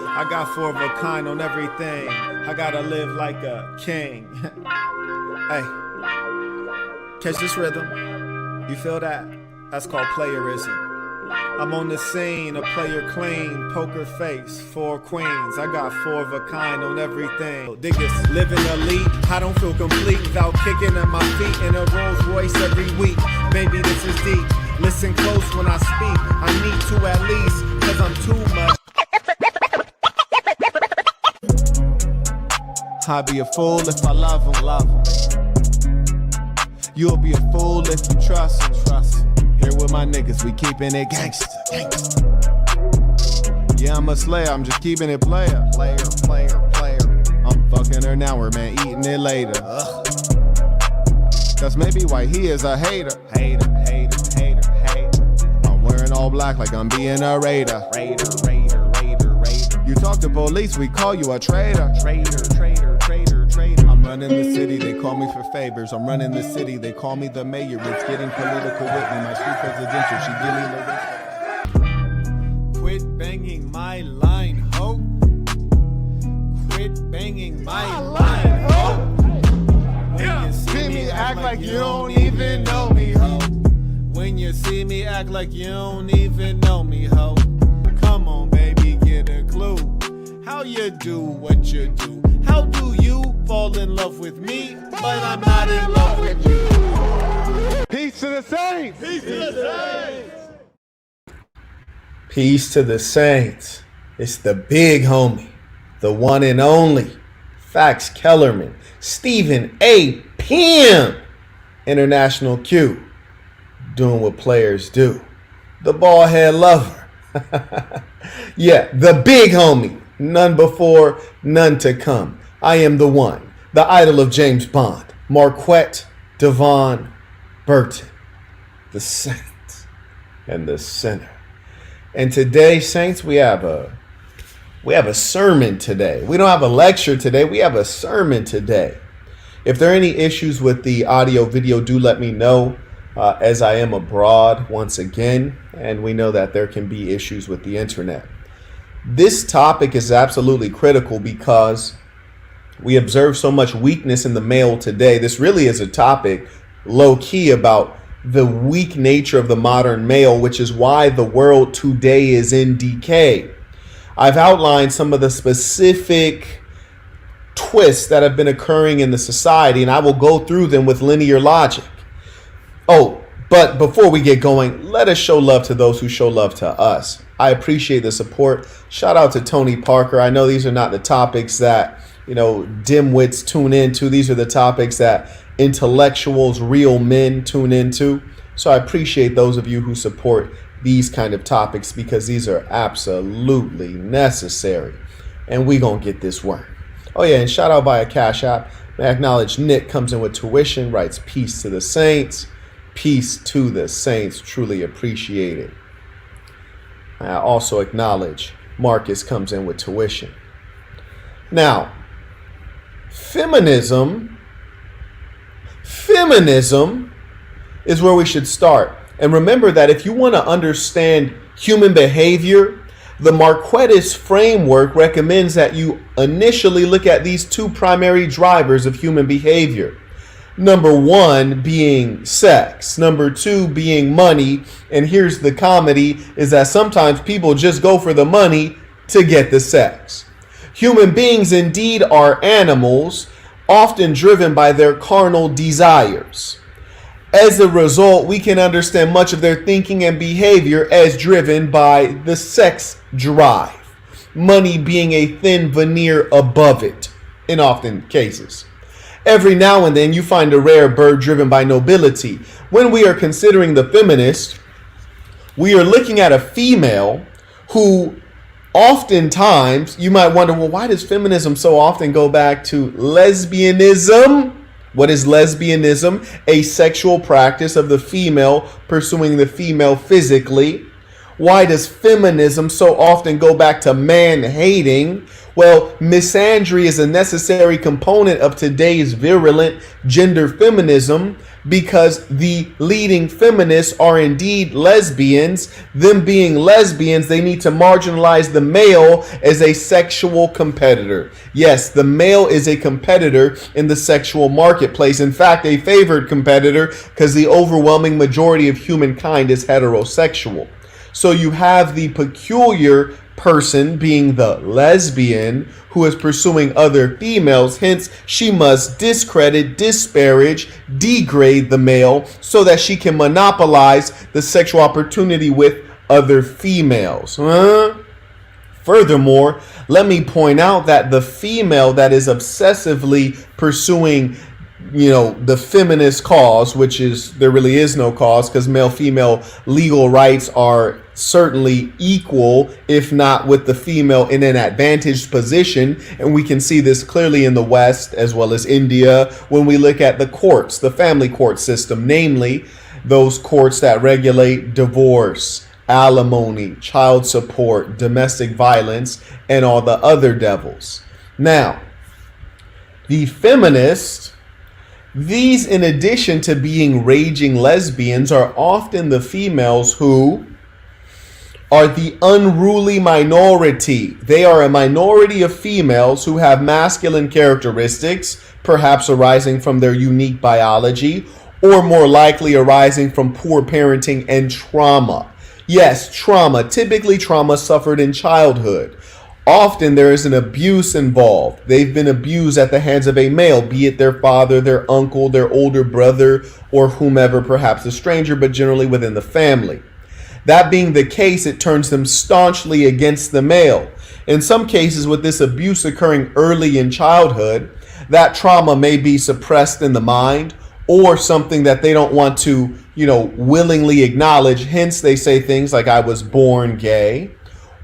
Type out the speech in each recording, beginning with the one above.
I got four of a kind on everything. I gotta live like a king. Hey, catch this rhythm. You feel that? That's called playerism. I'm on the scene, a player clean, poker face, 4 queens. I got 4 of a kind on everything. Dig this, living elite, I don't feel complete without kicking at my feet in a Rolls Royce every week. Baby, this is deep. Listen close when I speak. I need to at least, cause I'm too much. I'd be a fool if I love him, You'll be a fool if you trust him, Here with my niggas, we keeping it gangsta. Yeah, I'm a slayer, I'm just keeping it player. I'm fucking her now, we're man eating it later. That's maybe why he is a hater. I'm wearing all black like I'm being a raider. You talk to police, we call you a traitor. I'm running the city, they call me for favors. I'm running the city, they call me the mayor. It's getting political with me, my street presidential, she give me the quit banging my line, ho. Quit banging my line, ho. When you see me act like you don't even know me, ho. When you see me act like you don't even know me, ho. Come on, baby, get a clue. How you do what you do? How do you fall in love with me, but I'm not in love with you? Peace to the saints! Peace to the saints! Peace to the saints. It's the big homie, the one and only, Fax Kellerman, Stephen A. Pim, International Q, doing what players do. The ball head lover. Yeah, the big homie. None before, none to come. I am the one, the idol of James Bond, Marquette Devon Burton, the saint and the sinner. And today, saints, we have a sermon today. We don't have a lecture today. We have a sermon today. If there are any issues with the audio video, do let me know, as I am abroad once again, and we know that there can be issues with the internet. This topic is absolutely critical because we observe so much weakness in the male today. This really is a topic low-key about the weak nature of the modern male, which is why the world today is in decay. I've outlined some of the specific twists that have been occurring in the society, and I will go through them with linear logic. Oh, but before we get going, let us show love to those who show love to us. I appreciate the support. Shout out to Tony Parker. I know these are not the topics that, dimwits tune into. These are the topics that intellectuals, real men tune into. So I appreciate those of you who support these kind of topics because these are absolutely necessary. And we gonna get this work. Oh yeah, and shout out via Cash App. I acknowledge Nick comes in with tuition, writes peace to the saints. Peace to the saints. Truly appreciate it. I also acknowledge Marcus comes in with tuition. Now, feminism is where we should start. And remember that if you want to understand human behavior, the Marquetist framework recommends that you initially look at these 2 primary drivers of human behavior. Number 1 being sex, number 2 being money, and here's the comedy, is that sometimes people just go for the money to get the sex. Human beings indeed are animals, often driven by their carnal desires. As a result, we can understand much of their thinking and behavior as driven by the sex drive, money being a thin veneer above it in often cases. Every now and then you find a rare bird driven by nobility. When we are considering the feminist, we are looking at a female who oftentimes, you might wonder, well, why does feminism so often go back to lesbianism? What is lesbianism? A sexual practice of the female pursuing the female physically. Why does feminism so often go back to man-hating? Well, misandry is a necessary component of today's virulent gender feminism because the leading feminists are indeed lesbians. Them being lesbians, they need to marginalize the male as a sexual competitor. Yes, the male is a competitor in the sexual marketplace. In fact, a favored competitor, because the overwhelming majority of humankind is heterosexual. So you have the peculiar person being the lesbian who is pursuing other females. Hence, she must discredit, disparage, degrade the male so that she can monopolize the sexual opportunity with other females. Furthermore, let me point out that the female that is obsessively pursuing the feminist cause, which is, there really is no cause, because male-female legal rights are certainly equal, if not with the female in an advantaged position. And we can see this clearly in the West as well as India when we look at the courts, the family court system, namely those courts that regulate divorce, alimony, child support, domestic violence, and all the other devils. Now, the feminists, these, in addition to being raging lesbians, are often the females who are the unruly minority. They are a minority of females who have masculine characteristics, perhaps arising from their unique biology, or more likely arising from poor parenting and trauma. Yes, trauma, typically trauma suffered in childhood. Often there is an abuse involved. They've been abused at the hands of a male, be it their father, their uncle, their older brother, or whomever, perhaps a stranger, but generally within the family. That being the case, it turns them staunchly against the male. In some cases, with this abuse occurring early in childhood, that trauma may be suppressed in the mind, or something that they don't want to, willingly acknowledge. Hence, they say things like, I was born gay.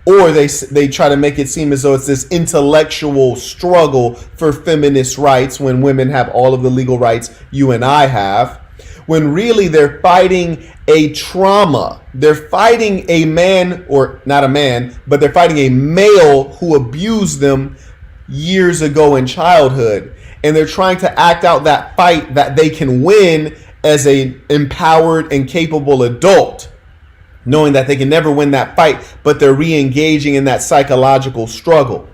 Or they try to make it seem as though it's this intellectual struggle for feminist rights when women have all of the legal rights you and I have. When really they're fighting a trauma. They're fighting a man, or not a man, but they're fighting a male who abused them years ago in childhood. And they're trying to act out that fight that they can win as an empowered and capable adult, knowing that they can never win that fight, but they're re-engaging in that psychological struggle.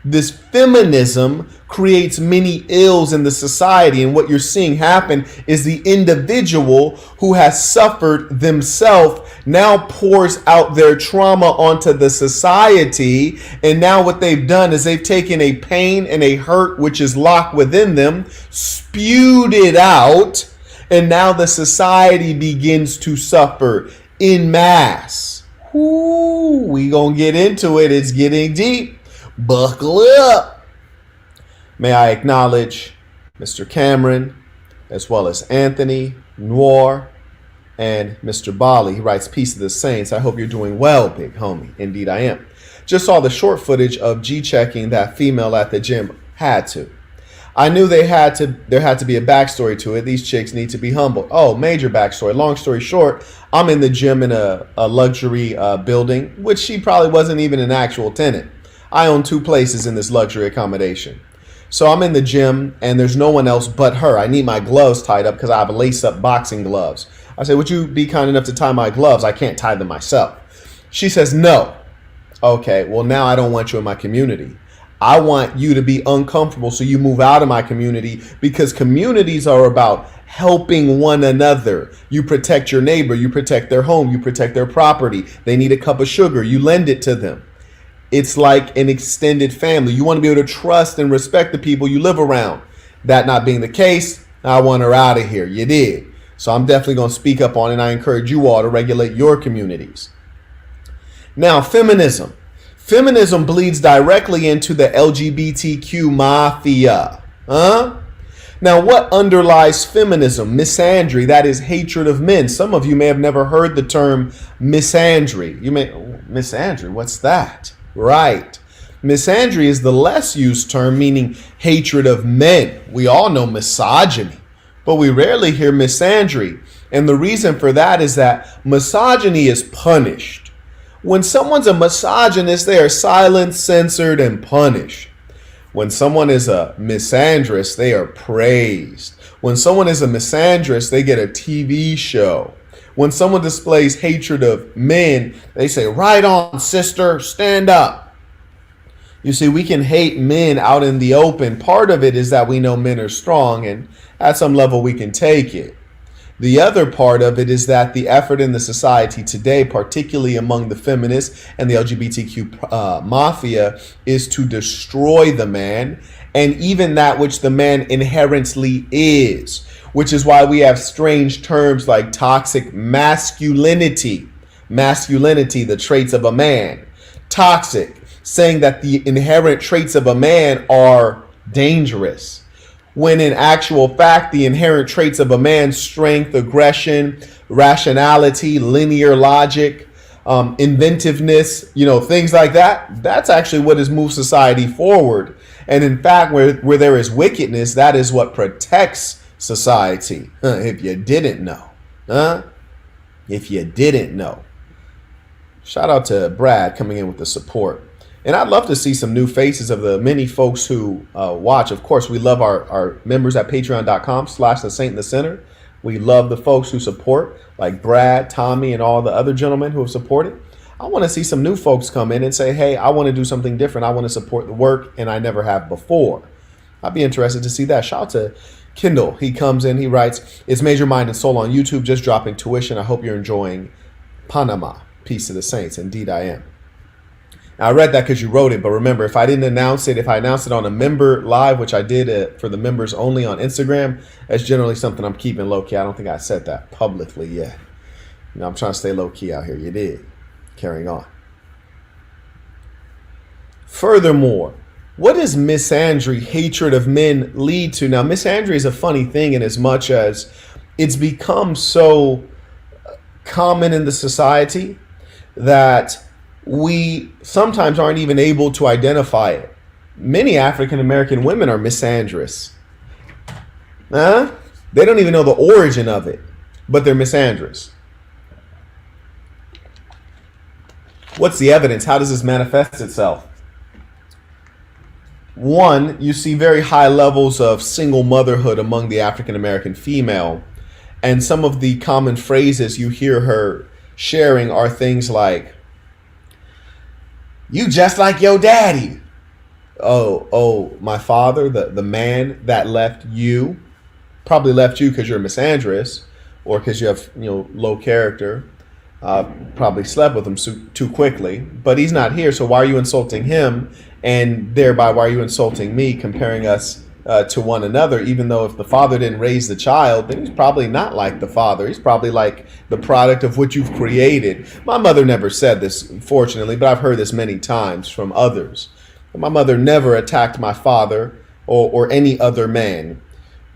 This feminism creates many ills in the society, and what you're seeing happen is the individual who has suffered themselves now pours out their trauma onto the society, and now what they've done is they've taken a pain and a hurt which is locked within them, spewed it out, and now the society begins to suffer in mass. Ooh, we gonna get into it. It's getting deep. Buckle up. May I acknowledge Mr. Cameron, as well as Anthony, Noir, and Mr. Bali. He writes, Peace to the Saints. I hope you're doing well, big homie. Indeed I am. Just saw the short footage of G-checking that female at the gym. Had to. I knew there had to be a backstory to it. These chicks need to be humbled. Oh, major backstory. Long story short, I'm in the gym in a luxury building, which she probably wasn't even an actual tenant. I own 2 places in this luxury accommodation. So I'm in the gym and there's no one else but her. I need my gloves tied up because I have lace-up boxing gloves. I say, would you be kind enough to tie my gloves? I can't tie them myself. She says, no. Okay, well now I don't want you in my community. I want you to be uncomfortable so you move out of my community, because communities are about helping one another. You protect your neighbor, you protect their home, you protect their property. They need a cup of sugar, you lend it to them. It's like an extended family. You want to be able to trust and respect the people you live around. That not being the case, I want her out of here. You did. So I'm definitely going to speak up on it. And I encourage you all to regulate your communities. Now, feminism. Feminism bleeds directly into the LGBTQ Mafia. Now, what underlies feminism? Misandry, that is hatred of men. Some of you may have never heard the term misandry. Misandry, what's that? Right. Misandry is the less used term, meaning hatred of men. We all know misogyny, but we rarely hear misandry. And the reason for that is that misogyny is punished. When someone's a misogynist, they are silenced, censored, and punished. When someone is a misandrist, they are praised. When someone is a misandrist, they get a TV show. When someone displays hatred of men, they say, right on, sister, stand up. You see, we can hate men out in the open. Part of it is that we know men are strong, and at some level we can take it. The other part of it is that the effort in the society today, particularly among the feminists and the LGBTQ mafia, is to destroy the man and even that which the man inherently is, which is why we have strange terms like toxic masculinity. Masculinity, the traits of a man. Toxic, saying that the inherent traits of a man are dangerous, when in actual fact, the inherent traits of a man, strength, aggression, rationality, linear logic, inventiveness, things like that, that's actually what has moved society forward. And in fact, where there is wickedness, that is what protects society. If you didn't know. If you didn't know. Shout out to Brad coming in with the support. And I'd love to see some new faces of the many folks who watch. Of course, we love our members at patreon.com/the Saint in the Center. We love the folks who support, like Brad, Tommy, and all the other gentlemen who have supported. I want to see some new folks come in and say, hey, I want to do something different. I want to support the work, and I never have before. I'd be interested to see that. Shout out to Kindle. He comes in, he writes, it's Major Mind and Soul on YouTube, just dropping tuition. I hope you're enjoying Panama. Peace to the Saints. Indeed, I am. Now, I read that because you wrote it, but remember, if I didn't announce it, if I announced it on a member live, which I did for the members only on Instagram, that's generally something I'm keeping low-key. I don't think I said that publicly yet. I'm trying to stay low-key out here. You did. Carrying on. Furthermore, what does misandry, hatred of men, lead to? Now, misandry is a funny thing in as much as it's become so common in the society that we sometimes aren't even able to identify it. Many African American women are misandrous. They don't even know the origin of it, but they're misandrous. What's the evidence? How does this manifest itself? One, you see very high levels of single motherhood among the African American female, and some of the common phrases you hear her sharing are things like, you just like your daddy. Oh, my father, the man that left you, probably left you because you're a misandrous or because you have low character, probably slept with him too quickly, but he's not here, so why are you insulting him? And thereby, why are you insulting me, comparing us to one another, even though if the father didn't raise the child, then he's probably not like the father. He's probably like the product of what you've created. My mother never said this, fortunately, but I've heard this many times from others. My mother never attacked my father or any other man.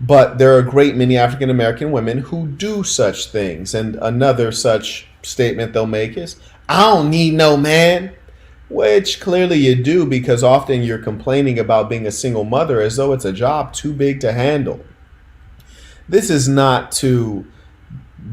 But there are a great many African American women who do such things. And another such statement they'll make is, I don't need no man. Which clearly you do, because often you're complaining about being a single mother as though it's a job too big to handle. This is not to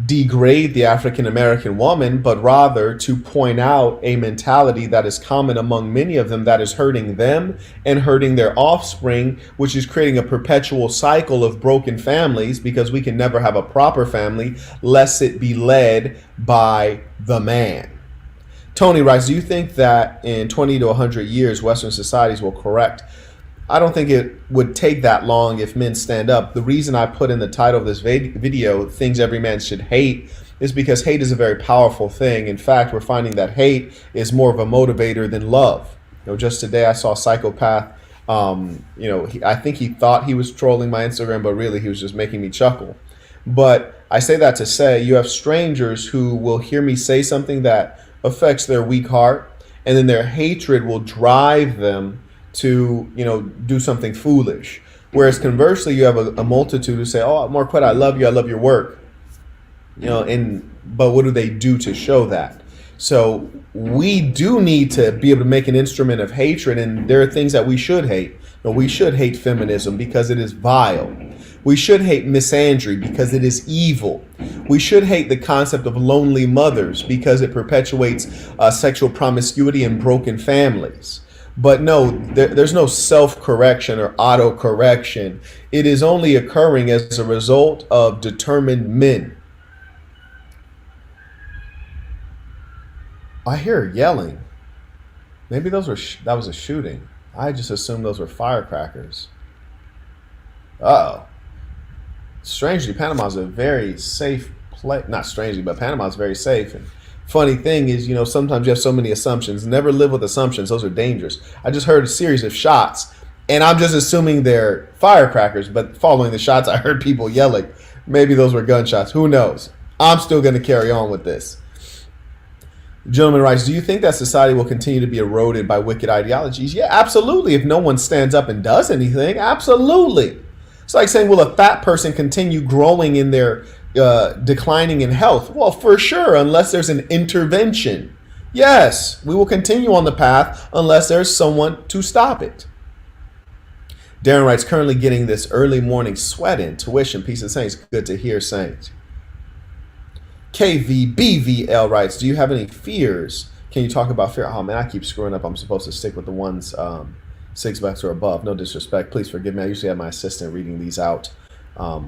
degrade the African American woman, but rather to point out a mentality that is common among many of them that is hurting them and hurting their offspring, which is creating a perpetual cycle of broken families, because we can never have a proper family lest it be led by the man. Tony writes, do you think that in 20 to 100 years, Western societies will correct? I don't think it would take that long if men stand up. The reason I put in the title of this video, Things Every Man Should Hate, is because hate is a very powerful thing. In fact, we're finding that hate is more of a motivator than love. Just today I saw a psychopath. I think he thought he was trolling my Instagram, but really he was just making me chuckle. But I say that to say you have strangers who will hear me say something that affects their weak heart, and then their hatred will drive them to do something foolish. Whereas conversely, you have a multitude who say, oh, Marquette, I love your work, but what do they do to show that? So we do need to be able to make an instrument of hatred, and there are things that we should hate. We should hate feminism because it is vile. We should hate misandry because it is evil. We should hate the concept of lonely mothers because it perpetuates sexual promiscuity and broken families. But no, there's no self-correction or auto-correction. It is only occurring as a result of determined men. I hear yelling. Maybe that was a shooting. I just assumed those were firecrackers. Uh-oh. Strangely, Panama's a very safe place. Not strangely, but Panama's very safe. And funny thing is, sometimes you have so many assumptions. Never live with assumptions. Those are dangerous. I just heard a series of shots, and I'm just assuming they're firecrackers. But following the shots, I heard people yelling. Maybe those were gunshots. Who knows? I'm still going to carry on with this. The gentleman writes, do you think that society will continue to be eroded by wicked ideologies? Yeah, absolutely. If no one stands up and does anything, absolutely. It's like saying, will a fat person continue growing in their declining in health? Well, for sure, unless there's an intervention. Yes, we will continue on the path unless there's someone to stop it. Darren writes, currently getting this early morning sweat in. Tuition, peace and saints. Good to hear, saints. KVBVL writes, do you have any fears? Can you talk about fear? Oh man, I keep screwing up. I'm supposed to stick with the ones 6 bucks or above. No disrespect. Please forgive me. I usually have my assistant reading these out. Let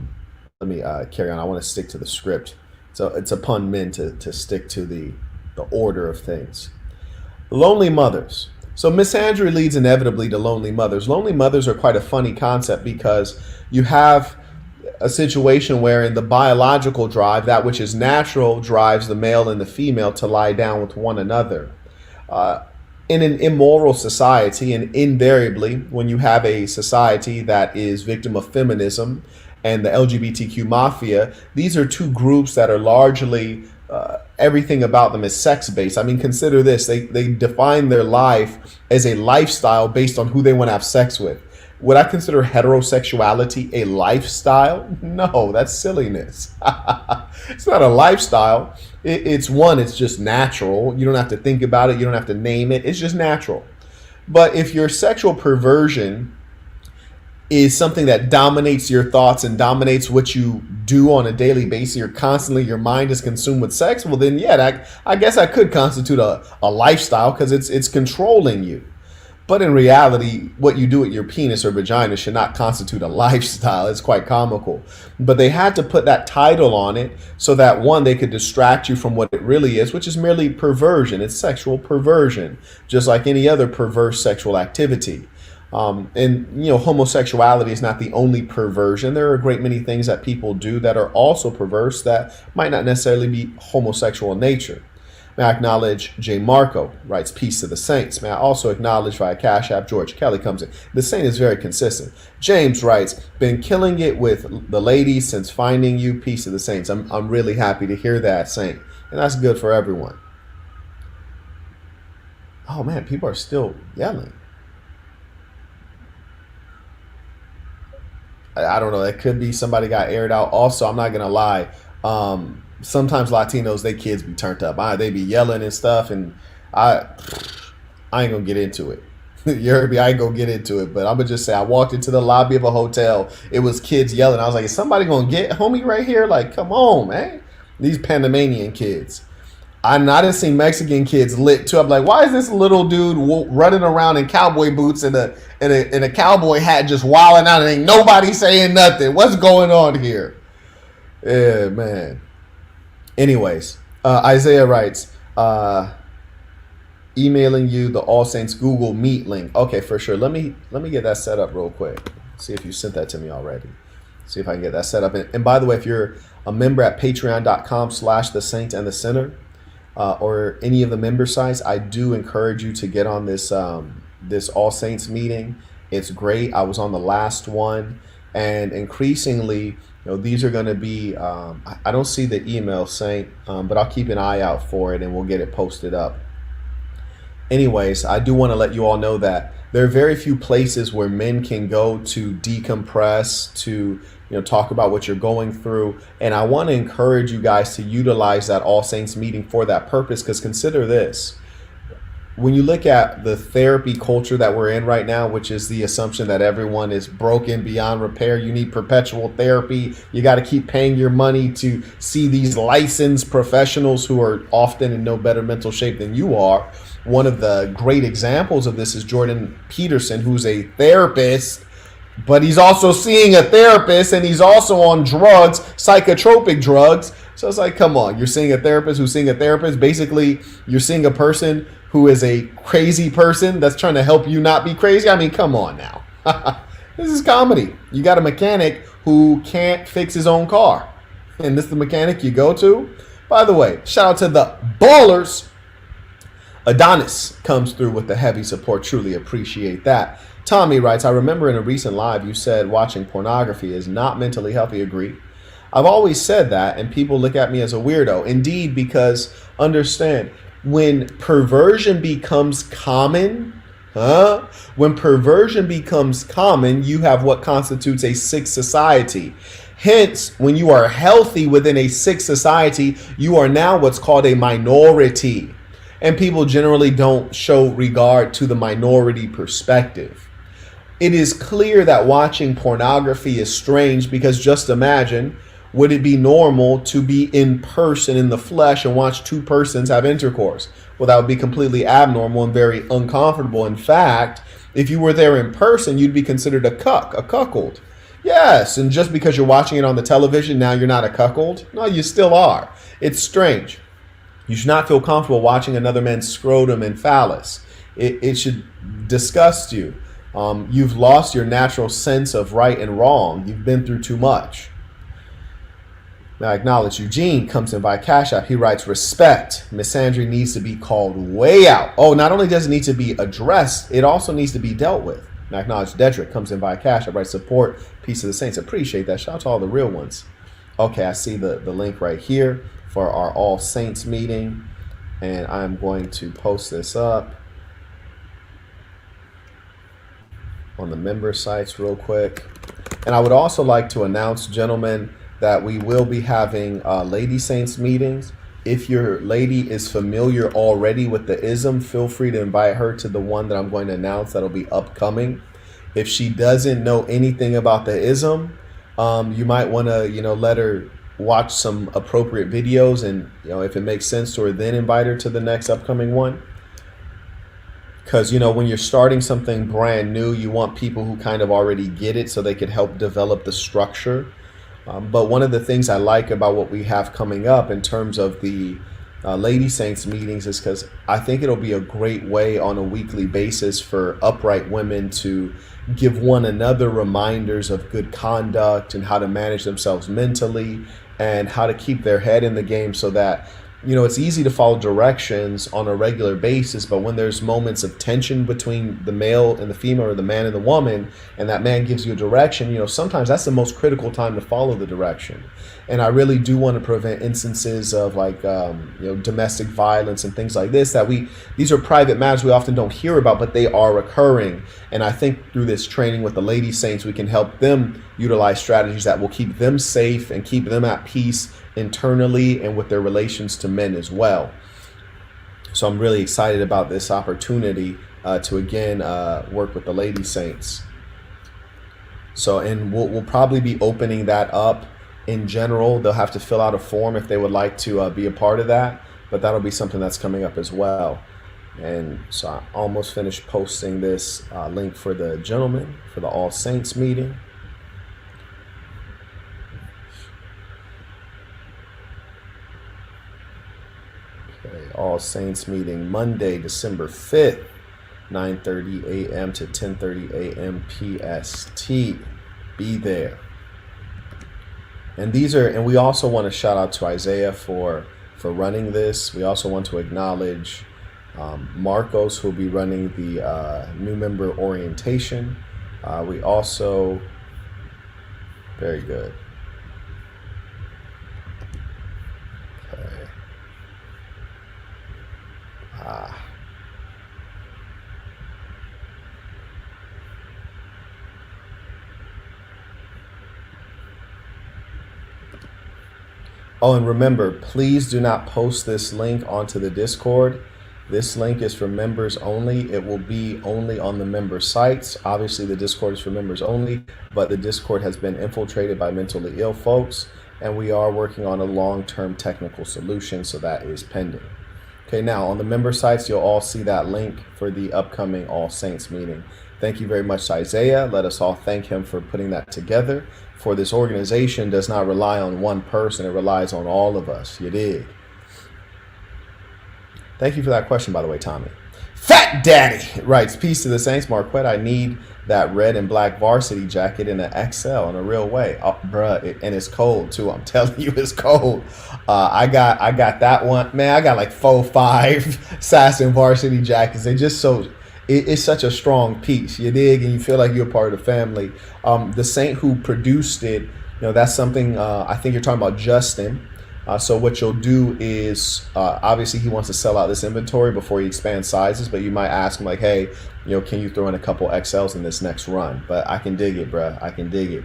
me carry on. I want to stick to the script. So it's upon men to stick to the order of things. Lonely mothers. So Misandry leads inevitably to lonely mothers. Lonely mothers are quite a funny concept because you have a situation where in the biological drive, that which is natural drives the male and the female to lie down with one another. In an immoral society, and invariably when you have a society that is victim of feminism and the LGBTQ Mafia, these are two groups that are largely, everything about them is sex-based. I mean, consider this. They define their life as a lifestyle based on who they want to have sex with. Would I consider heterosexuality a lifestyle? No, that's silliness. It's not a lifestyle. It's just natural. You don't have to think about it. You don't have to name it. It's just natural. But if your sexual perversion is something that dominates your thoughts and dominates what you do on a daily basis, your mind is consumed with sex, well then, yeah, I guess I could constitute a lifestyle because it's controlling you. But in reality, what you do with your penis or vagina should not constitute a lifestyle. It's quite comical. But they had to put that title on it so that, one, they could distract you from what it really is, which is merely perversion. It's sexual perversion, just like any other perverse sexual activity. Homosexuality is not the only perversion. There are a great many things that people do that are also perverse that might not necessarily be homosexual in nature. May I acknowledge J. Marco, writes, peace to the saints. May I also acknowledge via Cash App, George Kelly comes in. The saint is very consistent. James writes, been killing it with the ladies since finding you, peace to the saints. I'm really happy to hear that, saint. And that's good for everyone. Oh man, people are still yelling. I don't know. That could be somebody got aired out. Also, I'm not going to lie. Sometimes Latinos, they kids be turned up. They be yelling and stuff, and I ain't gonna get into it. You heard me? I ain't gonna get into it, but I'm gonna just say I walked into the lobby of a hotel. It was kids yelling. I was like, is somebody gonna get homie right here? Like, come on, man. These Panamanian kids. I didn't see Mexican kids lit too. I'm like, why is this little dude running around in cowboy boots and a cowboy hat just wilding out and ain't nobody saying nothing? What's going on here? Yeah, man. Anyways, Isaiah writes, emailing you the All Saints Google Meet link. Okay, for sure. Let me get that set up real quick. See if you sent that to me already. See if I can get that set up. And by the way, if you're a member at patreon.com/the Saint and the Sinner, or any of the member sites, I do encourage you to get on this All Saints meeting. It's great. I was on the last one, and increasingly, these are going to be, I don't see the email, Saint, but I'll keep an eye out for it and we'll get it posted up. Anyways, I do want to let you all know that there are very few places where men can go to decompress, to talk about what you're going through. And I want to encourage you guys to utilize that All Saints meeting for that purpose, because consider this. when you look at the therapy culture that we're in right now, which is the assumption that everyone is broken beyond repair, you need perpetual therapy. You got to keep paying your money to see these licensed professionals who are often in no better mental shape than you are. One of the great examples of this is Jordan Peterson, who's a therapist, but he's also seeing a therapist, and he's also on drugs, psychotropic drugs. So it's like, come on, you're seeing a therapist who's seeing a therapist. Basically, you're seeing a person who is a crazy person that's trying to help you not be crazy. I mean, come on now. This is comedy. You got a mechanic who can't fix his own car, and this is the mechanic you go to. By the way, shout out to the ballers. Adonis comes through with the heavy support. Truly appreciate that. Tommy writes, I remember in a recent live you said watching pornography is not mentally healthy. Agree. I've always said that, and people look at me as a weirdo. Indeed, because understand, when perversion becomes common, when perversion becomes common, you have what constitutes a sick society. Hence, when you are healthy within a sick society, you are now what's called a minority. And people generally don't show regard to the minority perspective. It is clear that watching pornography is strange because just imagine, would it be normal to be in person in the flesh and watch two persons have intercourse? Well, that would be completely abnormal and very uncomfortable. In fact, if you were there in person, you'd be considered a cuck, a cuckold. Yes, and just because you're watching it on the television, now you're not a cuckold? No, you still are. It's strange. You should not feel comfortable watching another man's scrotum and phallus. It should disgust you. You've lost your natural sense of right and wrong. You've been through too much. Now, I acknowledge Eugene comes in via Cash App. He writes, respect. Misandry needs to be called way out. Oh, not only does it need to be addressed, it also needs to be dealt with. Now, I acknowledge Dedrick comes in via Cash App. Writes, support, peace of the saints. Appreciate that. Shout out to all the real ones. Okay, I see the link right here for our All Saints meeting. And I'm going to post this up on the member sites real quick. And I would also like to announce, gentlemen, that we will be having Lady Saints meetings. If your lady is familiar already with the ism, feel free to invite her to the one that I'm going to announce that'll be upcoming. If she doesn't know anything about the ism, you might want to, let her watch some appropriate videos, and if it makes sense to her, then invite her to the next upcoming one. Because, when you're starting something brand new, you want people who kind of already get it so they could help develop the structure. But one of the things I like about what we have coming up in terms of the Lady Saints meetings is because I think it'll be a great way on a weekly basis for upright women to give one another reminders of good conduct and how to manage themselves mentally and how to keep their head in the game so that, it's easy to follow directions on a regular basis, but when there's moments of tension between the male and the female or the man and the woman, and that man gives you a direction, sometimes that's the most critical time to follow the direction. And I really do want to prevent instances of domestic violence and things like this, these are private matters we often don't hear about, but they are occurring. And I think through this training with the Lady Saints, we can help them utilize strategies that will keep them safe and keep them at peace internally and with their relations to men as well. So I'm really excited about this opportunity to again work with the Lady Saints. So, and we'll probably be opening that up in general. They'll have to fill out a form if they would like to be a part of that, but that'll be something that's coming up as well. And so I almost finished posting this link for the gentlemen for the All Saints meeting. All Saints meeting Monday, December 5th, 9:30 a.m. to 10:30 a.m. PST. Be there. And we also want to shout out to Isaiah for running this. We also want to acknowledge Marcos, who will be running the new member orientation. We also, very good. Oh, and remember, please do not post this link onto the Discord. This link is for members only. It will be only on the member sites. Obviously, the Discord is for members only, but the Discord has been infiltrated by mentally ill folks, and we are working on a long-term technical solution, so that is pending. Okay, now on the member sites, you'll all see that link for the upcoming All Saints meeting. Thank you very much to Isaiah. Let us all thank him for putting that together. For this organization does not rely on one person, it relies on all of us. You dig? Thank you for that question, by the way, Tommy. Fat Daddy writes, peace to the Saints. Marquette, I need that red and black varsity jacket in an XL in a real way. Oh, bruh, and it's cold too. I'm telling you, it's cold. I got that one. Man, I got like 4-5 Assassin varsity jackets. They just so, it's such a strong piece. You dig? And you feel like you're part of the family. The Saint who produced it, that's something, I think you're talking about Justin. So what you'll do is, obviously he wants to sell out this inventory before he expands sizes, but you might ask him like, hey, can you throw in a couple XLs in this next run? But I can dig it, bruh. I can dig it.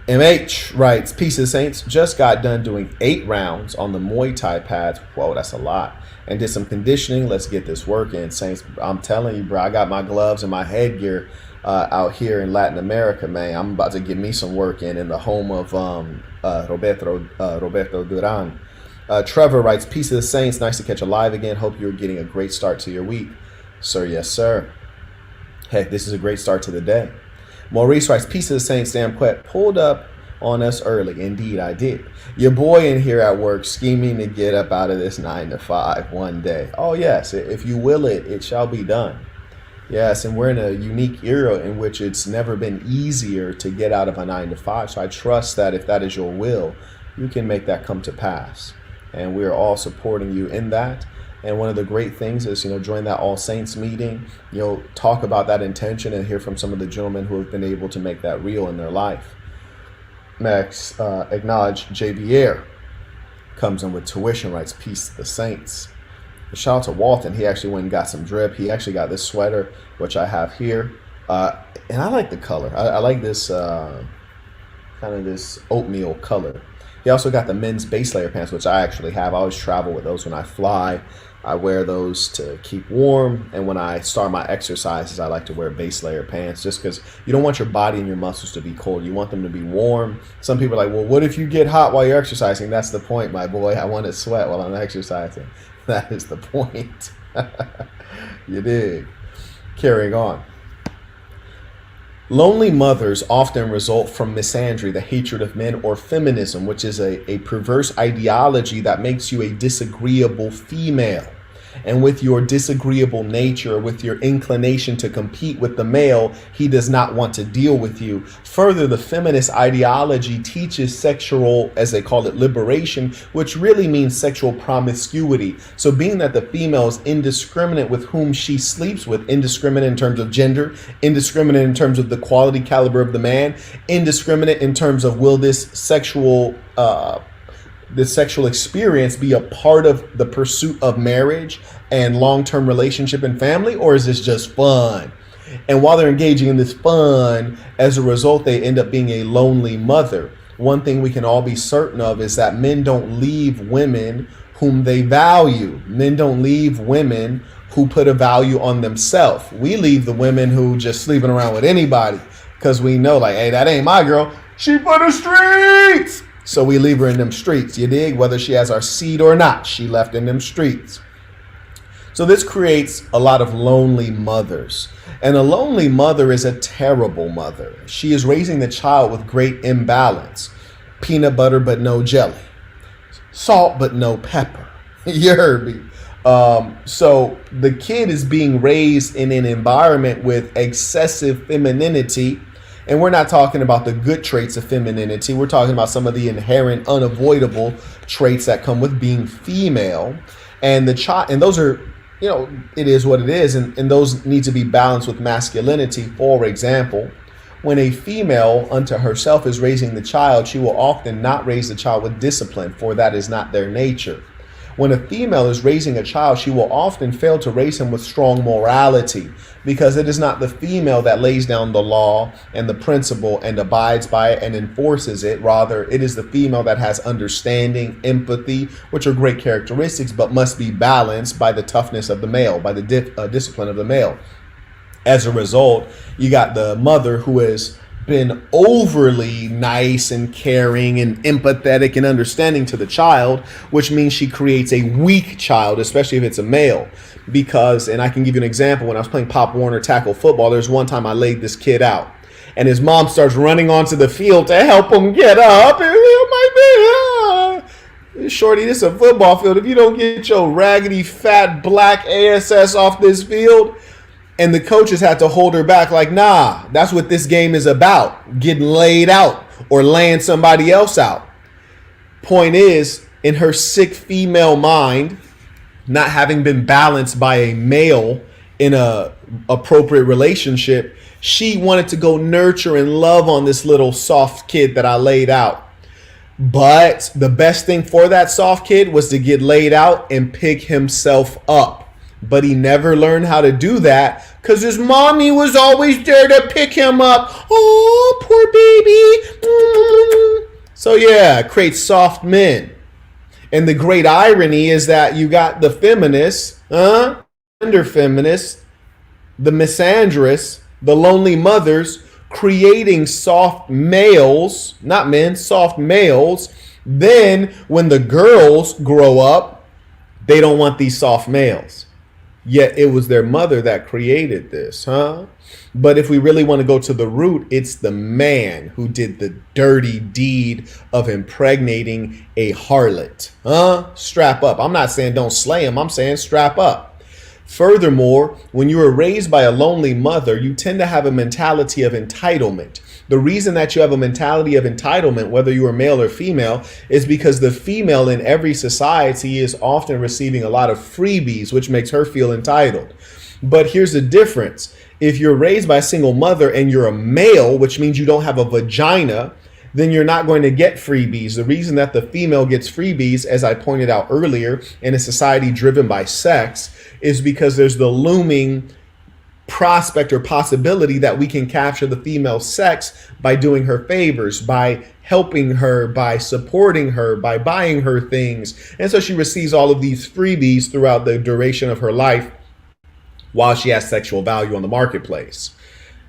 MH writes, peace of the Saints. Just got done doing 8 rounds on the Muay Thai pads. Whoa, that's a lot. And did some conditioning. Let's get this work in, Saints. I'm telling you, bro, I got my gloves and my headgear out here in Latin America, man. I'm about to get me some work in the home of Roberto Duran. Trevor writes, peace of the Saints. Nice to catch you live again. Hope you're getting a great start to your week. Sir, yes, sir. Heck, this is a great start to the day. Maurice writes, peace of the Saints. Damn Quet pulled up on us early. Indeed, I did. Your boy in here at work scheming to get up out of this 9 to 5 one day. Oh, yes. If you will it, it shall be done. Yes, and we're in a unique era in which it's never been easier to get out of a 9 to 5. So I trust that if that is your will, you can make that come to pass. And we are all supporting you in that. And one of the great things is, join that All Saints meeting, talk about that intention and hear from some of the gentlemen who have been able to make that real in their life. Max, acknowledge JBR comes in with tuition, writes, peace to the Saints. Shout out to Walton. He actually went and got some drip. He actually got this sweater, which I have here. And I like the color. I like this kind of this oatmeal color. He also got the men's base layer pants, which I actually have. I always travel with those when I fly. I wear those to keep warm. And when I start my exercises, I like to wear base layer pants just because you don't want your body and your muscles to be cold. You want them to be warm. Some people are like, well, what if you get hot while you're exercising? That's the point, my boy. I want to sweat while I'm exercising. That is the point. You dig? Carrying on. Lonely mothers often result from misandry, the hatred of men, or feminism, which is a perverse ideology that makes you a disagreeable female. And with your disagreeable nature, with your inclination to compete with the male, he does not want to deal with you. Further, the feminist ideology teaches sexual, as they call it, liberation, which really means sexual promiscuity. So being that the female is indiscriminate with whom she sleeps with, indiscriminate in terms of gender, indiscriminate in terms of the quality caliber of the man, indiscriminate in terms of will this sexual experience be a part of the pursuit of marriage and long-term relationship and family, or is this just fun? And while they're engaging in this fun, as a result, they end up being a lonely mother. One thing we can all be certain of is that men don't leave women whom they value. Men don't leave women who put a value on themselves. We leave the women who just sleeping around with anybody because we know, like, hey, that ain't my girl. She for the streets. So we leave her in them streets, you dig? Whether she has our seed or not, she left in them streets. So this creates a lot of lonely mothers. And a lonely mother is a terrible mother. She is raising the child with great imbalance. Peanut butter but no jelly. Salt but no pepper. You heard me. So the kid is being raised in an environment with excessive femininity. And we're not talking about the good traits of femininity. We're talking about some of the inherent, unavoidable traits that come with being female. And the child, and those are, it is what it is. And those need to be balanced with masculinity. For example, when a female unto herself is raising the child, she will often not raise the child with discipline, for that is not their nature. When a female is raising a child, she will often fail to raise him with strong morality, because it is not the female that lays down the law and the principle and abides by it and enforces it. Rather, it is the female that has understanding, empathy, which are great characteristics, but must be balanced by the toughness of the male, by the discipline of the male. As a result, you got the mother who has been overly nice and caring and empathetic and understanding to the child, which means she creates a weak child, especially if it's a male. Because, and I can give you an example, when I was playing Pop Warner tackle football, there's one time I laid this kid out and his mom starts running onto the field to help him get up. And shorty, this is a football field. If you don't get your raggedy, fat, black ASS off this field. And the coaches had to hold her back like, nah, that's what this game is about. Getting laid out or laying somebody else out. Point is, in her sick female mind, not having been balanced by a male in a appropriate relationship, she wanted to go nurture and love on this little soft kid that I laid out. But the best thing for that soft kid was to get laid out and pick himself up. But he never learned how to do that because his mommy was always there to pick him up. Oh, poor baby. So yeah, create soft men. And the great irony is that you got the feminists, gender feminists, the misandrists, the lonely mothers creating soft males, not men, soft males. Then when the girls grow up, they don't want these soft males. Yet it was their mother that created this, But if we really want to go to the root, it's the man who did the dirty deed of impregnating a harlot. Strap up. I'm not saying don't slay him. I'm saying strap up. Furthermore, when you are raised by a lonely mother, you tend to have a mentality of entitlement. The reason that you have a mentality of entitlement, whether you are male or female, is because the female in every society is often receiving a lot of freebies, which makes her feel entitled. But here's the difference. If you're raised by a single mother and you're a male, which means you don't have a vagina, then you're not going to get freebies. The reason that the female gets freebies, as I pointed out earlier, in a society driven by sex, is because there's the looming prospect or possibility that we can capture the female sex by doing her favors, by helping her, by supporting her, by buying her things. And so she receives all of these freebies throughout the duration of her life while she has sexual value on the marketplace.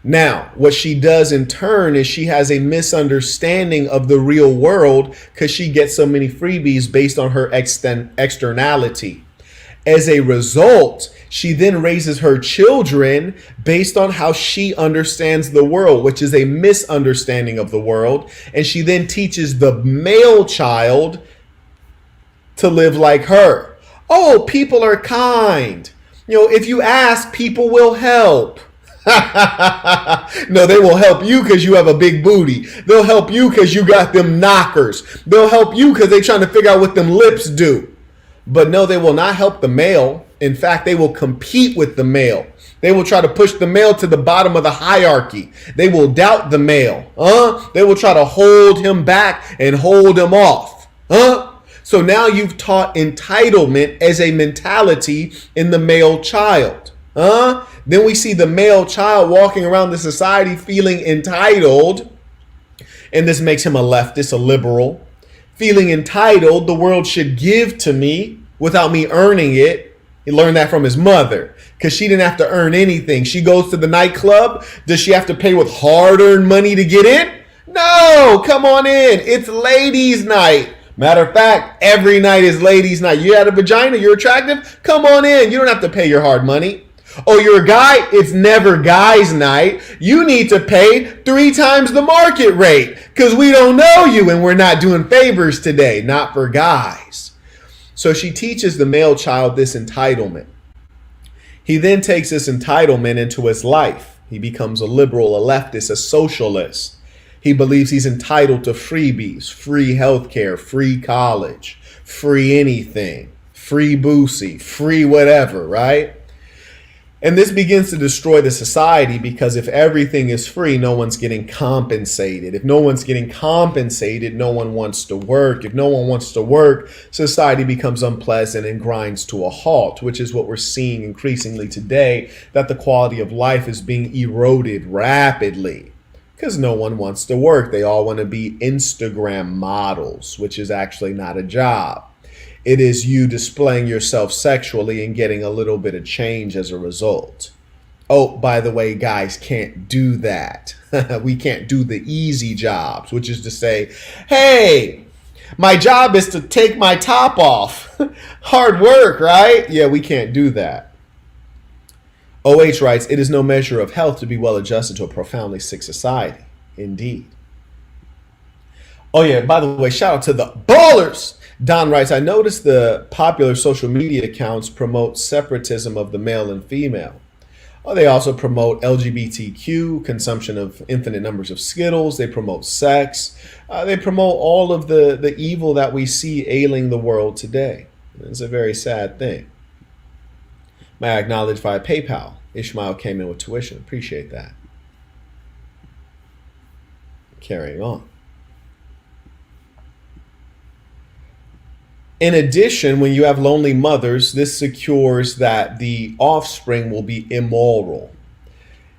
Now, what she does in turn is she has a misunderstanding of the real world because she gets so many freebies based on her externality. As a result, she then raises her children based on how she understands the world, which is a misunderstanding of the world. And she then teaches the male child to live like her. Oh, people are kind. If you ask, people will help. No, they will help you because you have a big booty. They'll help you because you got them knockers. They'll help you because they're trying to figure out what them lips do. But no, they will not help the male. In fact, they will compete with the male. They will try to push the male to the bottom of the hierarchy. They will doubt the male. They will try to hold him back and hold him off. So now you've taught entitlement as a mentality in the male child. Then we see the male child walking around the society feeling entitled. And this makes him a leftist, a liberal. Feeling entitled, the world should give to me without me earning it. He learned that from his mother because she didn't have to earn anything. She goes to the nightclub. Does she have to pay with hard-earned money to get in? No, come on in. It's ladies' night. Matter of fact, every night is ladies' night. You had a vagina, you're attractive? Come on in. You don't have to pay your hard money. Oh, you're a guy? It's never guys' night. You need to pay 3 times the market rate because we don't know you and we're not doing favors today. Not for guys. So she teaches the male child this entitlement. He then takes this entitlement into his life. He becomes a liberal, a leftist, a socialist. He believes he's entitled to freebies, free healthcare, free college, free anything, free boosie, free whatever, right? And this begins to destroy the society, because if everything is free, no one's getting compensated. If no one's getting compensated, no one wants to work. If no one wants to work, society becomes unpleasant and grinds to a halt, which is what we're seeing increasingly today, that the quality of life is being eroded rapidly because no one wants to work. They all want to be Instagram models, which is actually not a job. It is you displaying yourself sexually and getting a little bit of change as a result. Oh, by the way, guys can't do that. We can't do the easy jobs, which is to say, hey, my job is to take my top off. Hard work, right? Yeah, we can't do that. OH writes, it is no measure of health to be well adjusted to a profoundly sick society. Indeed. Oh yeah, by the way, shout out to the ballers. Don writes, I noticed the popular social media accounts promote separatism of the male and female. Oh, they also promote LGBTQ, consumption of infinite numbers of Skittles. They promote sex. They promote all of the evil that we see ailing the world today. It's a very sad thing. May I acknowledge via PayPal, Ishmael came in with tuition. Appreciate that. Carrying on. In addition, when you have lonely mothers, this secures that the offspring will be immoral.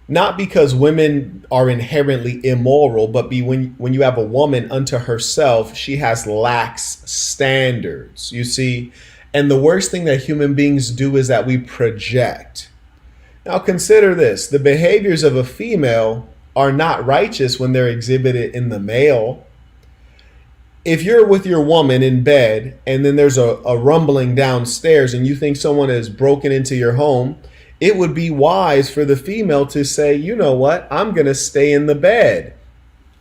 Not because women are inherently immoral, but when you have a woman unto herself, she has lax standards, you see. And the worst thing that human beings do is that we project. Now consider this, the behaviors of a female are not righteous when they're exhibited in the male. If you're with your woman in bed and then there's a rumbling downstairs and you think someone has broken into your home, it would be wise for the female to say, you know what, I'm going to stay in the bed.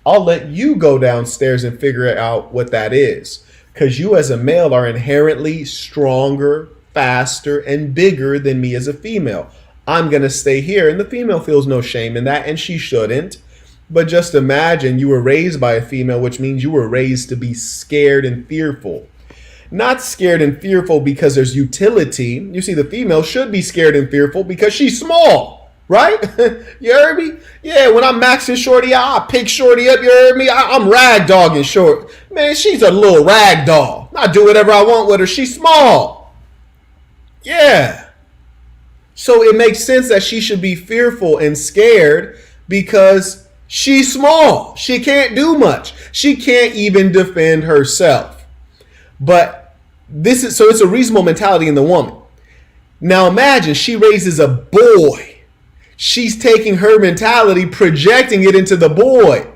I'll let you go downstairs and figure out what that is. Because you as a male are inherently stronger, faster, and bigger than me as a female. I'm going to stay here. And the female feels no shame in that, and she shouldn't. But just imagine you were raised by a female, which means you were raised to be scared and fearful. Not scared and fearful because there's utility. You see, the female should be scared and fearful because she's small, right? You heard me? Yeah, when I'm maxing Shorty out, I pick Shorty up, you heard me? I'm rag dogging Short. Man, she's a little rag doll. I do whatever I want with her. She's small. Yeah. So it makes sense that she should be fearful and scared because she's small. She can't do much. She can't even defend herself. But it's a reasonable mentality in the woman. Now imagine she raises a boy. She's taking her mentality, projecting it into the boy.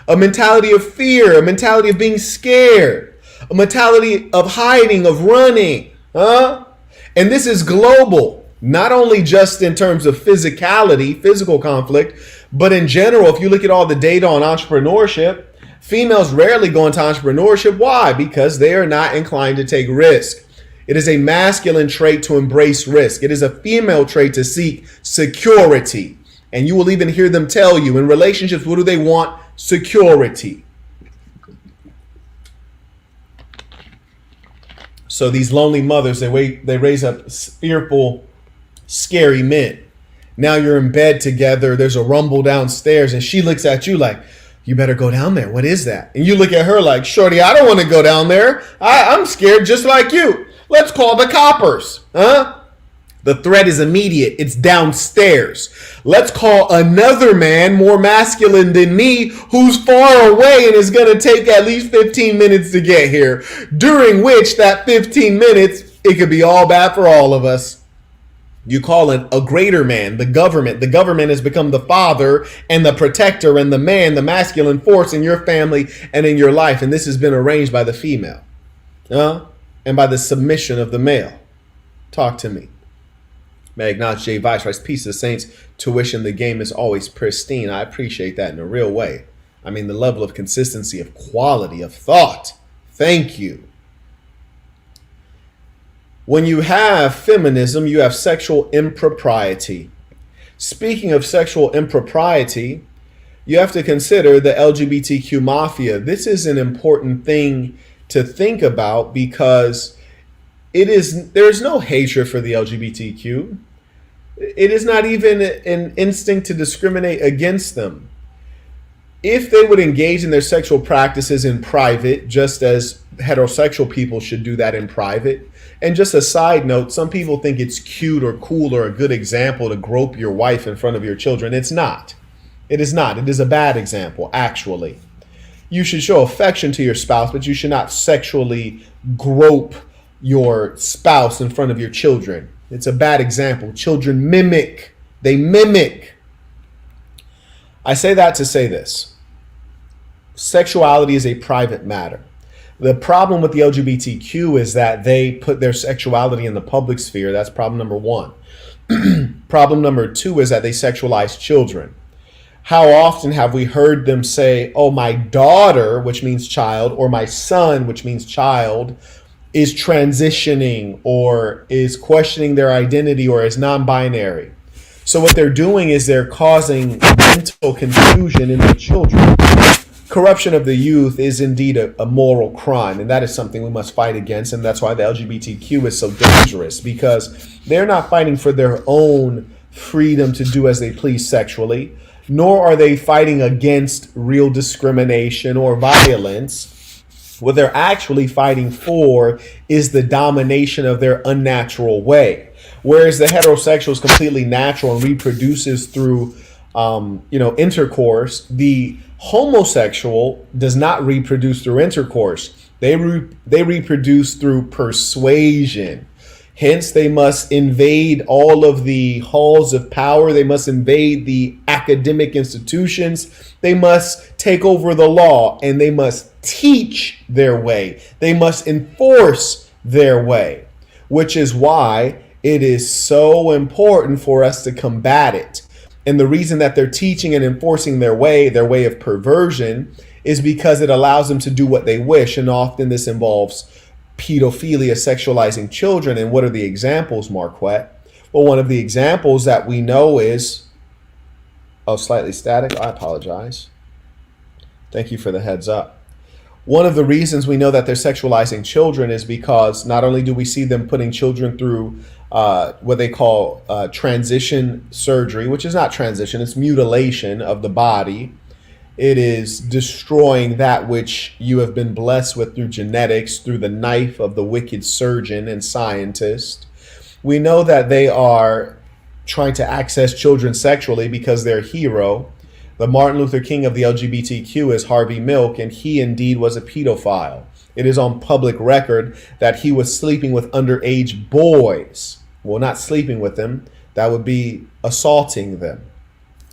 A mentality of fear, a mentality of being scared, a mentality of hiding, of running. And this is global, not only just in terms of physicality, physical conflict, but in general, if you look at all the data on entrepreneurship, females rarely go into entrepreneurship. Why? Because they are not inclined to take risk. It is a masculine trait to embrace risk. It is a female trait to seek security. And you will even hear them tell you in relationships, what do they want? Security. So these lonely mothers, they raise up fearful, scary men. Now you're in bed together. There's a rumble downstairs and she looks at you like, you better go down there. What is that? And you look at her like, Shorty, I don't want to go down there. I'm scared just like you. Let's call the coppers. The threat is immediate. It's downstairs. Let's call another man more masculine than me who's far away and is going to take at least 15 minutes to get here. During which that 15 minutes, it could be all bad for all of us. You call it a greater man, the government. The government has become the father and the protector and the man, the masculine force in your family and in your life. And this has been arranged by the female and by the submission of the male. Talk to me. May I acknowledge J. Vice writes, peace of the saints, tuition, the game is always pristine. I appreciate that in a real way. I mean, the level of consistency, of quality, of thought. Thank you. When you have feminism, you have sexual impropriety. Speaking of sexual impropriety, you have to consider the LGBTQ Mafia. This is an important thing to think about because there's no hatred for the LGBTQ. It is not even an instinct to discriminate against them. If they would engage in their sexual practices in private, just as heterosexual people should do that in private. And just a side note, some people think it's cute or cool or a good example to grope your wife in front of your children. It's not. It is not. It is a bad example, actually. You should show affection to your spouse, but you should not sexually grope your spouse in front of your children. It's a bad example. Children mimic. They mimic. I say that to say this. Sexuality is a private matter. The problem with the LGBTQ is that they put their sexuality in the public sphere. That's problem number one. Problem number two is that they sexualize children. How often have we heard them say, oh, my daughter, which means child, or my son, which means child, is transitioning or is questioning their identity or is non-binary. So what they're doing is they're causing mental confusion in the children. Corruption of the youth is indeed a moral crime, and that is something we must fight against, and that's why the LGBTQ is so dangerous, because they're not fighting for their own freedom to do as they please sexually, nor are they fighting against real discrimination or violence. What they're actually fighting for is the domination of their unnatural way. Whereas the heterosexual is completely natural and reproduces through intercourse, the homosexual does not reproduce through intercourse. They reproduce through persuasion. Hence, they must invade all of the halls of power. They must invade the academic institutions. They must take over the law, and they must teach their way. They must enforce their way, which is why it is so important for us to combat it. And the reason that they're teaching and enforcing their way of perversion, is because it allows them to do what they wish. And often this involves pedophilia, sexualizing children. And what are the examples, Marquette? Well, one of the examples that we know is, slightly static. I apologize. Thank you for the heads up. One of the reasons we know that they're sexualizing children is because not only do we see them putting children through what they call transition surgery, which is not transition, it's mutilation of the body. It is destroying that which you have been blessed with through genetics, through the knife of the wicked surgeon and scientist. We know that they are trying to access children sexually because their hero, the Martin Luther King of the LGBTQ, is Harvey Milk, and he indeed was a pedophile. It is on public record that he was sleeping with underage boys. Well, not sleeping with them. That would be assaulting them.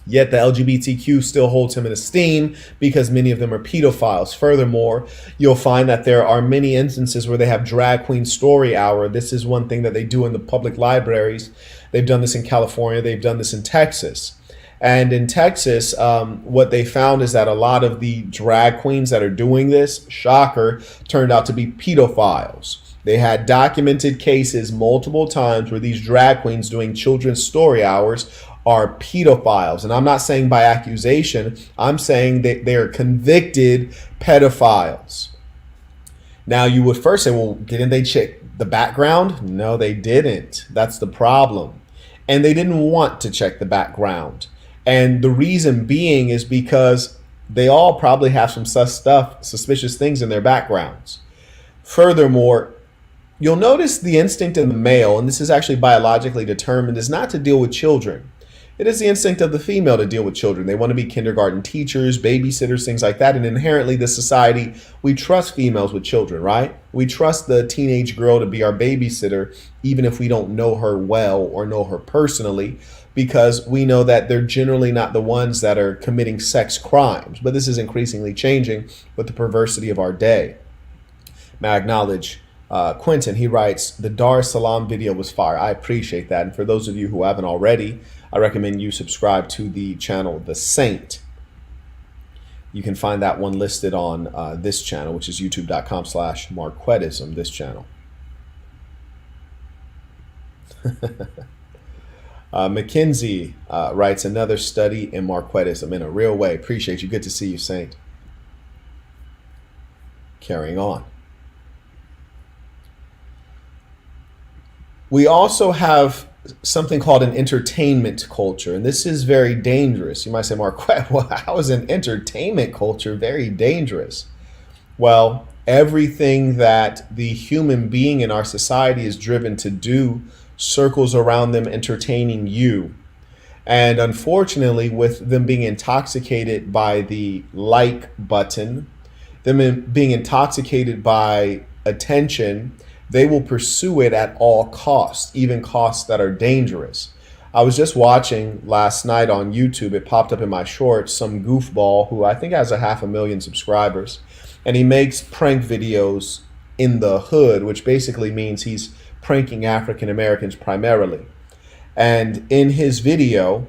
Yet the LGBTQ still holds him in esteem because many of them are pedophiles. Furthermore, you'll find that there are many instances where they have drag queen story hour. This is one thing that they do in the public libraries. They've done this in California. They've done this in Texas. And in Texas, what they found is that a lot of the drag queens that are doing this, shocker, turned out to be pedophiles. They had documented cases multiple times where these drag queens doing children's story hours are pedophiles. And I'm not saying by accusation, I'm saying that they are convicted pedophiles. Now, you would first say, well, didn't they check the background? No, they didn't. That's the problem. And they didn't want to check the background. And the reason being is because they all probably have some suspicious things in their backgrounds. Furthermore, you'll notice the instinct in the male, and this is actually biologically determined, is not to deal with children. It is the instinct of the female to deal with children. They want to be kindergarten teachers, babysitters, things like that. And inherently, the society, we trust females with children, right? We trust the teenage girl to be our babysitter, even if we don't know her well or know her personally, because we know that they're generally not the ones that are committing sex crimes. But this is increasingly changing with the perversity of our day. May I acknowledge Quentin. He writes, the Dar es Salaam video was fire. I appreciate that. And for those of you who haven't already, I recommend you subscribe to the channel The Saint. You can find that one listed on this channel, which is youtube.com/Marquettism, this channel. Mackenzie writes, another study in Marquettism in a real way. Appreciate you. Good to see you, Saint. Carrying on. We also have something called an entertainment culture. And this is very dangerous. You might say, Mark, well, how is an entertainment culture very dangerous? Well, everything that the human being in our society is driven to do circles around them entertaining you. And unfortunately, with them being intoxicated by the like button, them being intoxicated by attention, they will pursue it at all costs, even costs that are dangerous. I was just watching last night on YouTube, it popped up in my shorts, some goofball who I think has 500,000 subscribers, and he makes prank videos in the hood, which basically means he's pranking African Americans primarily. And in his video,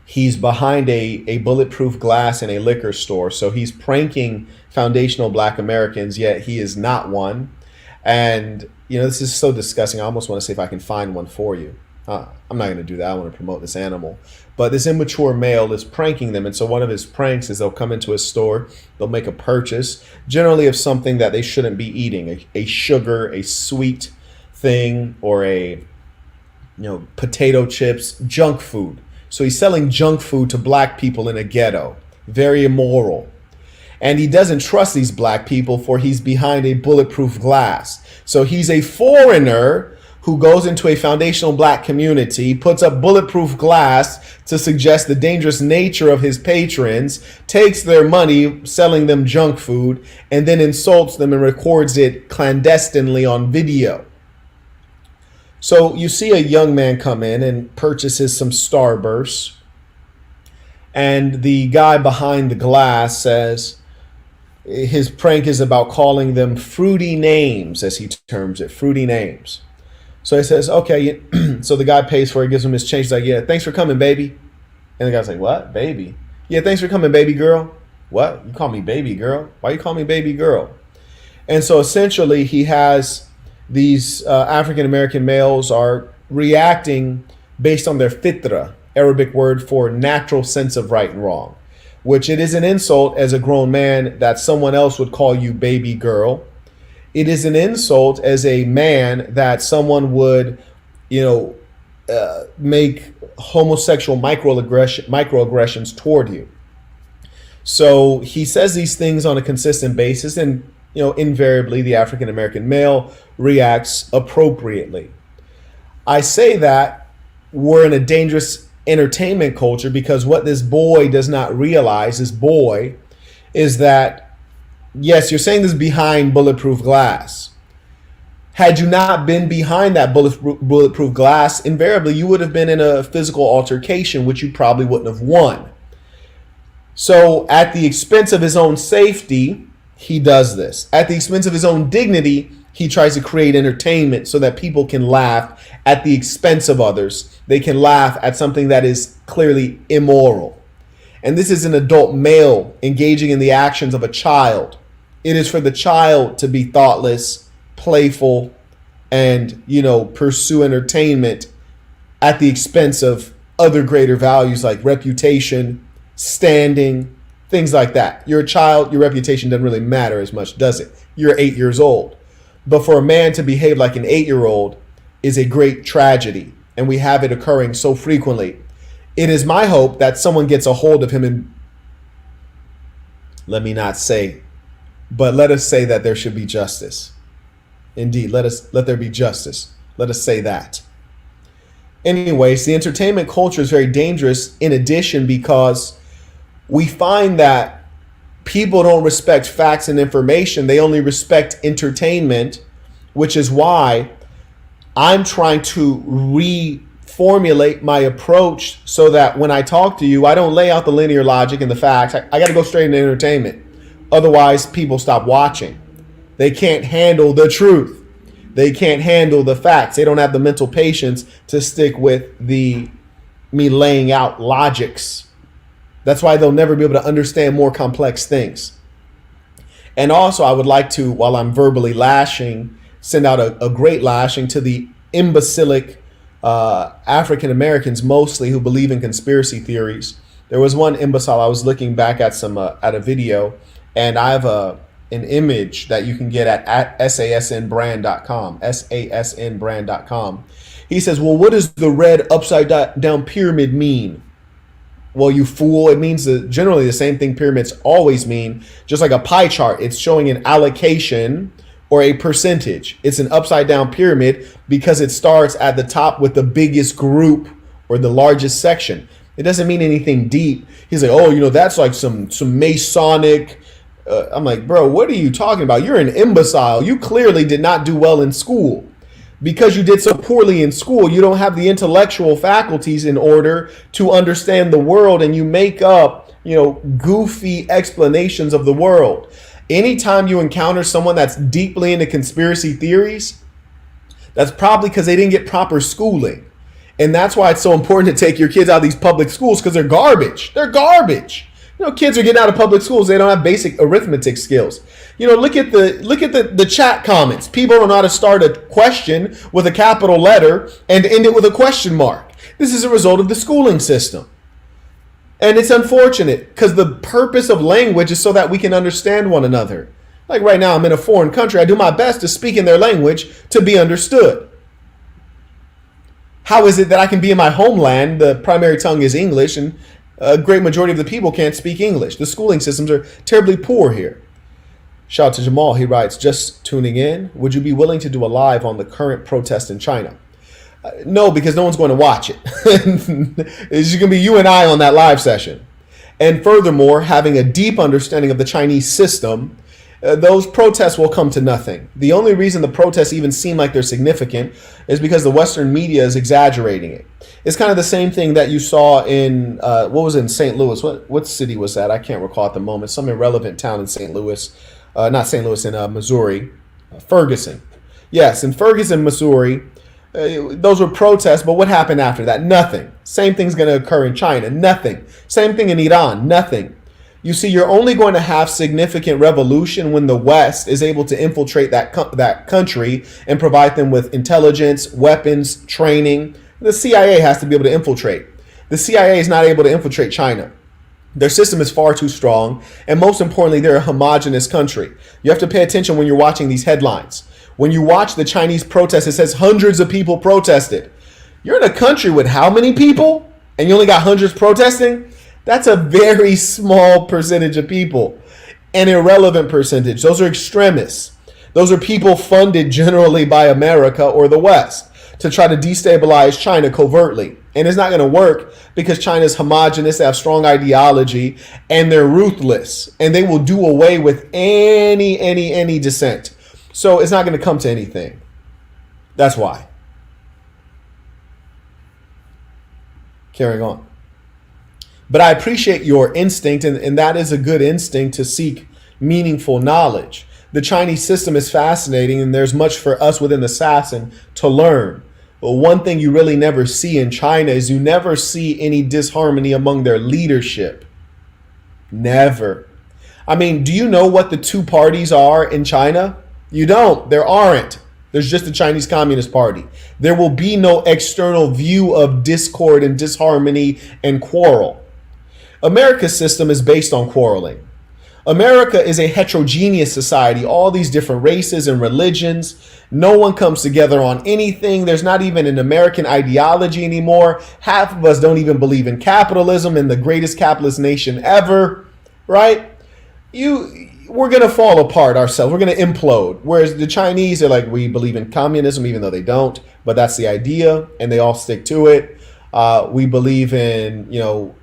he's behind a bulletproof glass in a liquor store. So he's pranking foundational Black Americans, yet he is not one. And, you know, this is so disgusting. I almost want to see if I can find one for you. I'm not going to do that. I want to promote this animal. But this immature male is pranking them. And so one of his pranks is they'll come into a store, they'll make a purchase, generally of something that they shouldn't be eating, a sugar, a sweet thing, or a, potato chips, junk food. So he's selling junk food to Black people in a ghetto. Very immoral. And he doesn't trust these Black people, for he's behind a bulletproof glass. So he's a foreigner who goes into a foundational Black community, puts up bulletproof glass to suggest the dangerous nature of his patrons, takes their money selling them junk food, and then insults them and records it clandestinely on video. So you see a young man come in and purchases some Starburst, and the guy behind the glass says his prank is about calling them fruity names, as he terms it, fruity names. So he says, okay, so the guy pays for it, gives him his change. He's like, yeah, thanks for coming, baby. And the guy's like, what, baby? Yeah, thanks for coming, baby girl. What? You call me baby girl? Why you call me baby girl? And so essentially he has these African-American males are reacting based on their fitra, Arabic word for natural sense of right and wrong, which it is an insult as a grown man that someone else would call you baby girl. It is an insult as a man that someone would, make homosexual microaggressions toward you. So he says these things on a consistent basis, and invariably the African American male reacts appropriately. I say that we're in a dangerous entertainment culture because what this boy does not realize, is that, yes, you're saying this behind bulletproof glass. Had you not been behind that bulletproof glass, invariably you would have been in a physical altercation, which you probably wouldn't have won. So at the expense of his own safety, he does this. At the expense of his own dignity, he tries to create entertainment so that people can laugh at the expense of others. They can laugh at something that is clearly immoral. And this is an adult male engaging in the actions of a child. It is for the child to be thoughtless, playful, and, pursue entertainment at the expense of other greater values like reputation, standing, things like that. You're a child, your reputation doesn't really matter as much, does it? You're 8 years old. But for a man to behave like an 8-year-old is a great tragedy, and we have it occurring so frequently. It is my hope that someone gets a hold of him and, let us say that there should be justice. Indeed, let there be justice. Let us say that. Anyways, the entertainment culture is very dangerous in addition because we find that people don't respect facts and information. They only respect entertainment, which is why I'm trying to reformulate my approach so that when I talk to you, I don't lay out the linear logic and the facts. I got to go straight into entertainment. Otherwise, people stop watching. They can't handle the truth. They can't handle the facts. They don't have the mental patience to stick with me laying out logics. That's why they'll never be able to understand more complex things. And also, I would like to, while I'm verbally lashing, send out a great lashing to the imbecilic African Americans mostly who believe in conspiracy theories. There was one imbecile, I was looking back at a video, and I have an image that you can get at sasnbrand.com, sasnbrand.com. He says, well, what does the red upside down pyramid mean? Well, you fool, it means generally the same thing pyramids always mean. Just like a pie chart, it's showing an allocation or a percentage. It's an upside down pyramid because it starts at the top with the biggest group or the largest section. It doesn't mean anything deep. He's like, oh, that's like some Masonic. I'm like, bro, what are you talking about? You're an imbecile. You clearly did not do well in school. Because you did so poorly in school, you don't have the intellectual faculties in order to understand the world, and you make up, goofy explanations of the world. Anytime you encounter someone that's deeply into conspiracy theories, that's probably because they didn't get proper schooling. And that's why it's so important to take your kids out of these public schools, because they're garbage. They're garbage. Kids are getting out of public schools. They don't have basic arithmetic skills. Look at the chat comments. People don't know how to start a question with a capital letter and end it with a question mark. This is a result of the schooling system. And it's unfortunate because the purpose of language is so that we can understand one another. Like right now, I'm in a foreign country. I do my best to speak in their language to be understood. How is it that I can be in my homeland, the primary tongue is English, and a great majority of the people can't speak English? The schooling systems are terribly poor here. Shout out to Jamal. He writes, just tuning in. Would you be willing to do a live on the current protest in China? No, because no one's going to watch it. It's going to be you and I on that live session. And furthermore, having a deep understanding of the Chinese system, those protests will come to nothing. The only reason the protests even seem like they're significant is because the Western media is exaggerating it. It's kind of the same thing that you saw in, what was it in St. Louis? What city was that? I can't recall at the moment. Some irrelevant town in St. Louis. Not St. Louis, in Missouri. Ferguson. Yes, in Ferguson, Missouri. Those were protests, but what happened after that? Nothing. Same thing's going to occur in China. Nothing. Same thing in Iran. Nothing. You see, you're only going to have significant revolution when the West is able to infiltrate that country and provide them with intelligence, weapons, training. The CIA has to be able to infiltrate. The CIA is not able to infiltrate China. Their system is far too strong, and most importantly, they're a homogenous country. You have to pay attention when you're watching these headlines. When you watch the Chinese protests, it says hundreds of people protested. You're in a country with how many people? And you only got hundreds protesting? That's a very small percentage of people. An irrelevant percentage. Those are extremists. Those are people funded generally by America or the West to try to destabilize China covertly. And it's not going to work because China's homogenous, they have strong ideology, and they're ruthless. And they will do away with any dissent. So it's not going to come to anything. That's why. Carrying on. But I appreciate your instinct, and that is a good instinct to seek meaningful knowledge. The Chinese system is fascinating, and there's much for us within the Assassin to learn. But one thing you really never see in China is you never see any disharmony among their leadership. Never. I mean, do you know what the two parties are in China? You don't. There aren't. There's just the Chinese Communist Party. There will be no external view of discord and disharmony and quarrel. America's system is based on quarreling. America is a heterogeneous society, all these different races and religions. No one comes together on anything. There's not even an American ideology anymore. Half of us don't even believe in capitalism and the greatest capitalist nation ever, right? We're going to fall apart ourselves. We're going to implode. Whereas the Chinese are like, we believe in communism, even though they don't, but that's the idea, and they all stick to it. We believe in,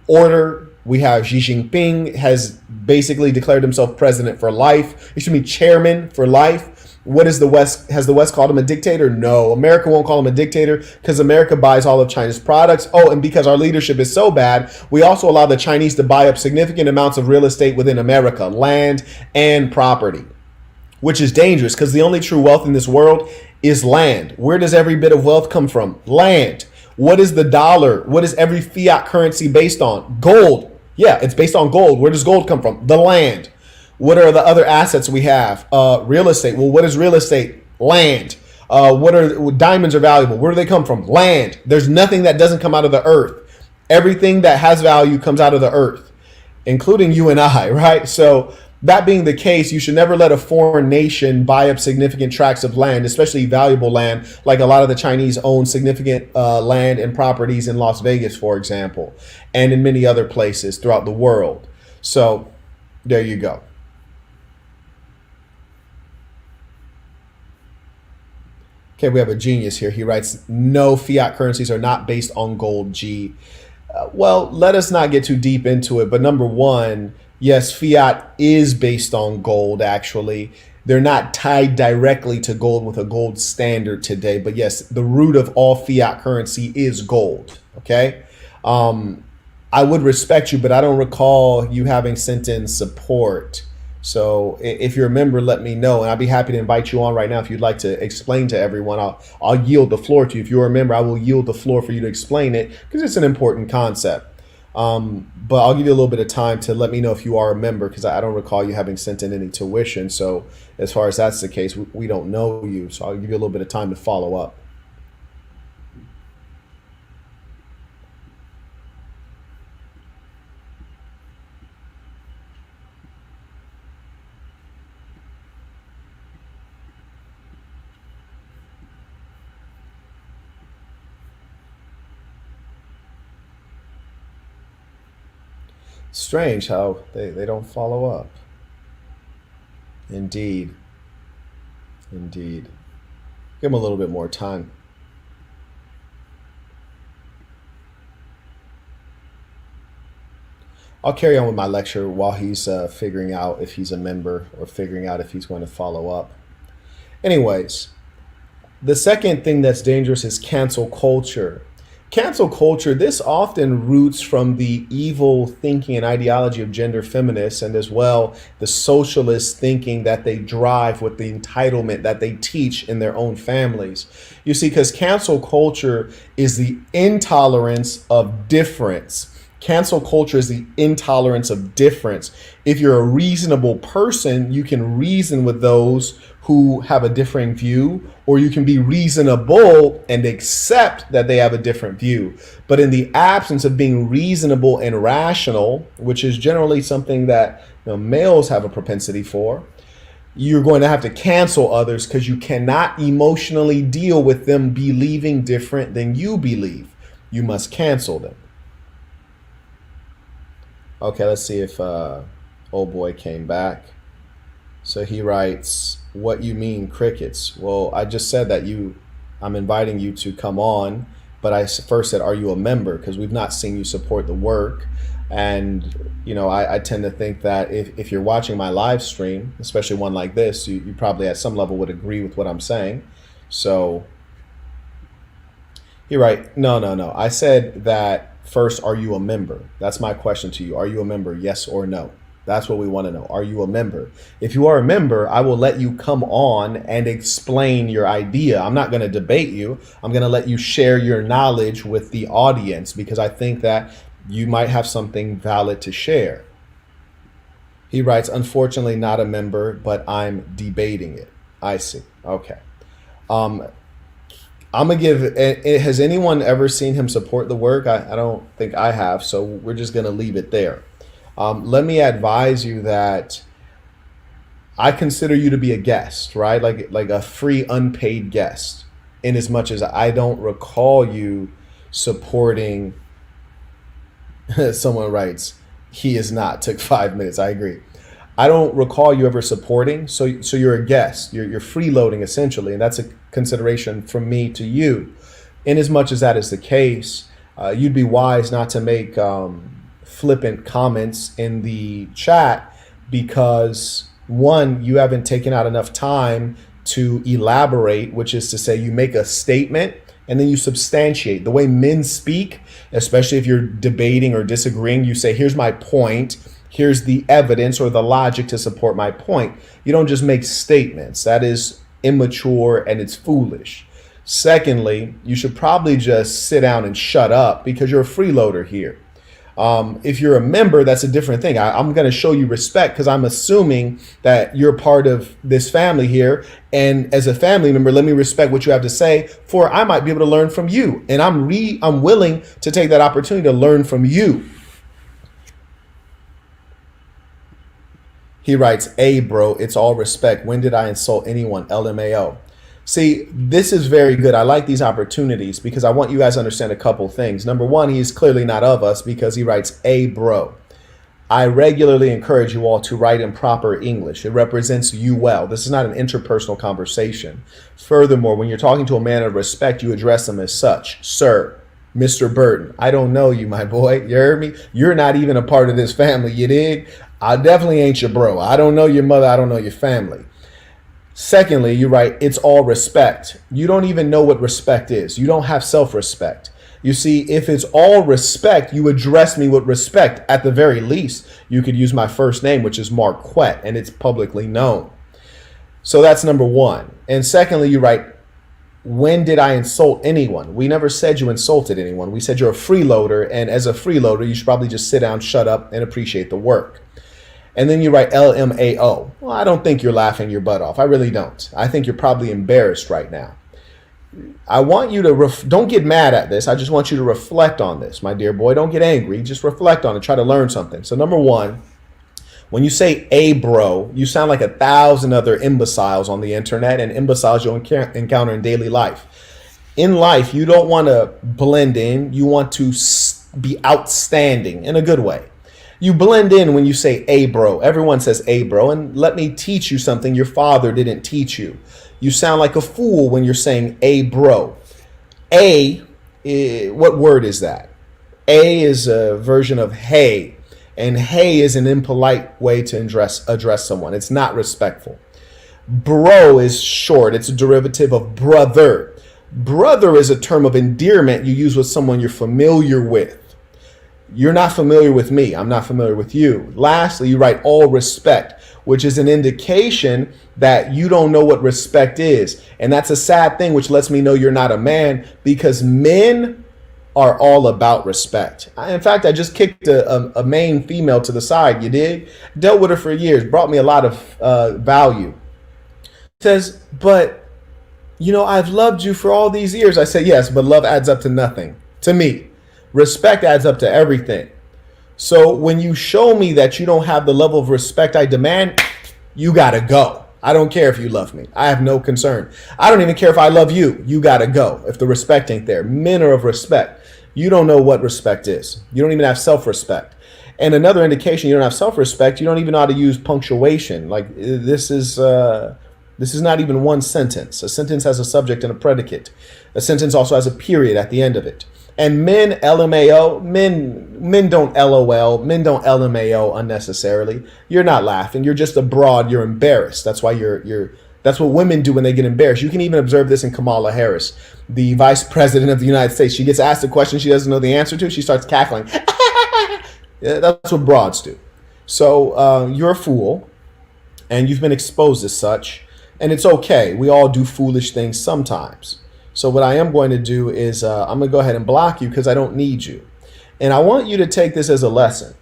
order. We have Xi Jinping has basically declared himself president for life. He should be chairman for life. What is the West? Has the West called him a dictator? No. America won't call him a dictator because America buys all of China's products. Oh, and because our leadership is so bad, we also allow the Chinese to buy up significant amounts of real estate within America, land and property, which is dangerous because the only true wealth in this world is land. Where does every bit of wealth come from? Land. What is the dollar? What is every fiat currency based on? Gold. Yeah, it's based on gold. Where does gold come from? The land. What are the other assets we have? Real estate. Well, what is real estate? Land. Diamonds are valuable. Where do they come from? Land. There's nothing that doesn't come out of the earth. Everything that has value comes out of the earth, including you and I, right? So That being the case, you should never let a foreign nation buy up significant tracts of land, especially valuable land, like a lot of the Chinese own significant land and properties in Las Vegas, for example, and in many other places throughout the world. So there you go. Okay, we have a genius here. He writes, no, fiat currencies are not based on gold, G. Well, let us not get too deep into it. But number one, yes, fiat is based on gold, actually. They're not tied directly to gold with a gold standard today. But yes, the root of all fiat currency is gold. Okay. I would respect you, but I don't recall you having sent in support. So if you're a member, let me know, and I'd be happy to invite you on right now if you'd like to explain to everyone. I'll yield the floor to you. If you're a member, I will yield the floor for you to explain it because it's an important concept. But I'll give you a little bit of time to let me know if you are a member because I don't recall you having sent in any tuition. So as far as that's the case, we don't know you. So I'll give you a little bit of time to follow up. Strange how they don't follow up. Indeed. Indeed. Give them a little bit more time. I'll carry on with my lecture while he's figuring out if he's a member or figuring out if he's going to follow up. Anyways, the second thing that's dangerous is cancel culture. Cancel culture, this often roots from the evil thinking and ideology of gender feminists and as well the socialist thinking that they drive with the entitlement that they teach in their own families. You see, because cancel culture is the intolerance of difference. Cancel culture is the intolerance of difference. If you're a reasonable person, you can reason with those who have a differing view, or you can be reasonable and accept that they have a different view. But in the absence of being reasonable and rational, which is generally something that males have a propensity for, you're going to have to cancel others because you cannot emotionally deal with them believing different than you believe. You must cancel them. Okay, let's see if old boy came back. So he writes, what you mean crickets? Well, I just said that I'm inviting you to come on, but I first said, are you a member? Because we've not seen you support the work. And, I tend to think that if you're watching my live stream, especially one like this, you probably at some level would agree with what I'm saying. So you're right. No. I said that first, are you a member? That's my question to you. Are you a member? Yes or no? That's what we want to know. Are you a member? If you are a member, I will let you come on and explain your idea. I'm not going to debate you. I'm going to let you share your knowledge with the audience because I think that you might have something valid to share. He writes, unfortunately not a member, but I'm debating it. I see. Okay. I'm going to give, has anyone ever seen him support the work? I don't think I have, so we're just going to leave it there. Let me advise you that I consider you to be a guest, right? Like a free unpaid guest, in as much as I don't recall you supporting. Someone writes, he is not, took 5 minutes. I agree. I don't recall you ever supporting. So you're a guest, you're freeloading essentially. And that's a consideration from me to you. In as much as that is the case, you'd be wise not to make, flippant comments in the chat because one, you haven't taken out enough time to elaborate, which is to say you make a statement and then you substantiate. The way men speak, especially if you're debating or disagreeing, you say, here's my point, here's the evidence or the logic to support my point. You don't just make statements. That is immature and it's foolish. Secondly, you should probably just sit down and shut up because you're a freeloader here. If you're a member, that's a different thing. I'm going to show you respect because I'm assuming that you're part of this family here. And as a family member, let me respect what you have to say, for I might be able to learn from you. And I'm willing to take that opportunity to learn from you. He writes, "Hey, bro, it's all respect. When did I insult anyone? LMAO." See, this is very good. I like these opportunities because I want you guys to understand a couple things. Number one, he's clearly not of us because he writes, "Hey, bro." I regularly encourage you all to write in proper English. It represents you well. This is not an interpersonal conversation. Furthermore, when you're talking to a man of respect, you address him as such. Sir, Mr. Burton, I don't know you, my boy. You heard me? You're not even a part of this family, you dig? I definitely ain't your bro. I don't know your mother. I don't know your family. Secondly, you write, "It's all respect." You don't even know what respect is. You don't have self-respect. You see, if it's all respect, you address me with respect. At the very least, you could use my first name, which is Marquette, and it's publicly known. So that's number one. And secondly, you write, "When did I insult anyone?" We never said you insulted anyone. We said you're a freeloader, and as a freeloader, you should probably just sit down, shut up, and appreciate the work. And then you write LMAO. Well, I don't think you're laughing your butt off. I really don't. I think you're probably embarrassed right now. I want you to, don't get mad at this. I just want you to reflect on this, my dear boy. Don't get angry. Just reflect on it. Try to learn something. So number one, when you say "a bro," you sound like 1,000 other imbeciles on the internet and imbeciles you'll encounter in daily life. In life, you don't want to blend in. You want to be outstanding in a good way. You blend in when you say "a bro." Everyone says "a bro." And let me teach you something your father didn't teach you. You sound like a fool when you're saying "a bro." What word is that? A is a version of hey. And hey is an impolite way to address someone. It's not respectful. Bro is short. It's a derivative of brother. Brother is a term of endearment you use with someone you're familiar with. You're not familiar with me. I'm not familiar with you. Lastly, you write "all respect," which is an indication that you don't know what respect is. And that's a sad thing, which lets me know you're not a man, because men are all about respect. In fact, I just kicked a main female to the side, you dig? Dealt with her for years, brought me a lot of value. Says, "But, I've loved you for all these years." I said, "Yes, but love adds up to nothing. To me. Respect adds up to everything. So when you show me that you don't have the level of respect I demand, you gotta go. I don't care if you love me. I have no concern. I don't even care if I love you. You gotta go if the respect ain't there. Men are of respect. You don't know what respect is. You don't even have self-respect. And another indication you don't have self-respect, you don't even know how to use punctuation. Like this is not even one sentence. A sentence has a subject and a predicate. A sentence also has a period at the end of it. And men, LMAO, men don't LOL, men don't LMAO unnecessarily. You're not laughing. You're just abroad. You're embarrassed. That's why that's what women do when they get embarrassed. You can even observe this in Kamala Harris, the vice president of the United States. She gets asked a question she doesn't know the answer to. She starts cackling. Yeah, that's what broads do. So you're a fool and you've been exposed as such. And it's okay. We all do foolish things sometimes. So what I am going to do is I'm going to go ahead and block you because I don't need you. And I want you to take this as a lesson.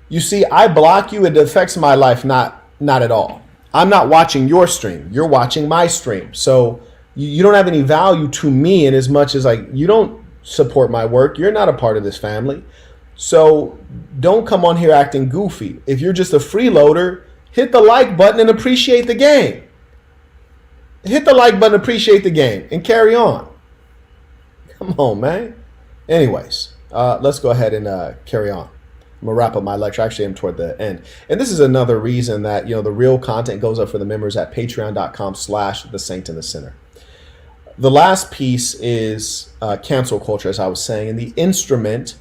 You see, I block you. It affects my life not at all. I'm not watching your stream. You're watching my stream. So you don't have any value to me in as much as you don't support my work. You're not a part of this family. So don't come on here acting goofy. If you're just a freeloader, hit the like button and appreciate the game. Hit the like button, appreciate the game, and carry on. Come on, man. Anyways, let's go ahead and carry on. I'm going to wrap up my lecture. Actually, I'm toward the end. And this is another reason that, the real content goes up for the members at patreon.com/thesaintandthesinner. The last piece is cancel culture, as I was saying. And the instrument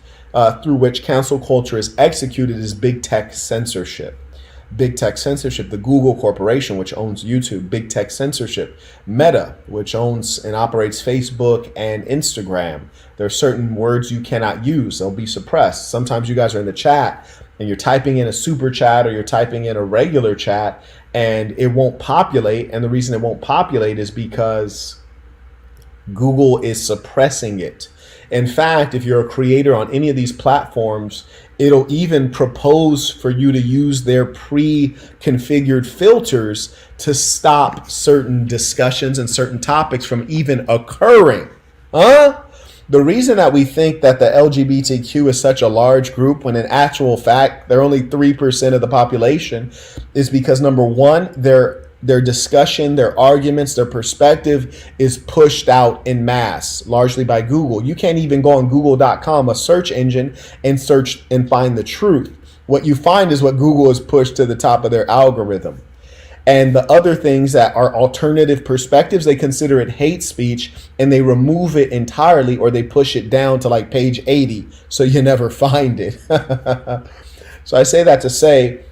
through which cancel culture is executed is big tech censorship. Big Tech Censorship, the Google Corporation, which owns YouTube, Big Tech Censorship, Meta, which owns and operates Facebook and Instagram. There are certain words you cannot use. They'll be suppressed. Sometimes you guys are in the chat and you're typing in a super chat or you're typing in a regular chat and it won't populate. And the reason it won't populate is because Google is suppressing it. In fact, if you're a creator on any of these platforms, it'll even propose for you to use their pre-configured filters to stop certain discussions and certain topics from even occurring. The reason that we think that the LGBTQ is such a large group when in actual fact they're only 3% of the population is because number one, their discussion, their arguments, their perspective is pushed out in mass, largely by Google. You can't even go on google.com, a search engine, and search and find the truth. What you find is what Google has pushed to the top of their algorithm. And the other things that are alternative perspectives, they consider it hate speech and they remove it entirely, or they push it down to like page 80 so you never find it. So I say that to say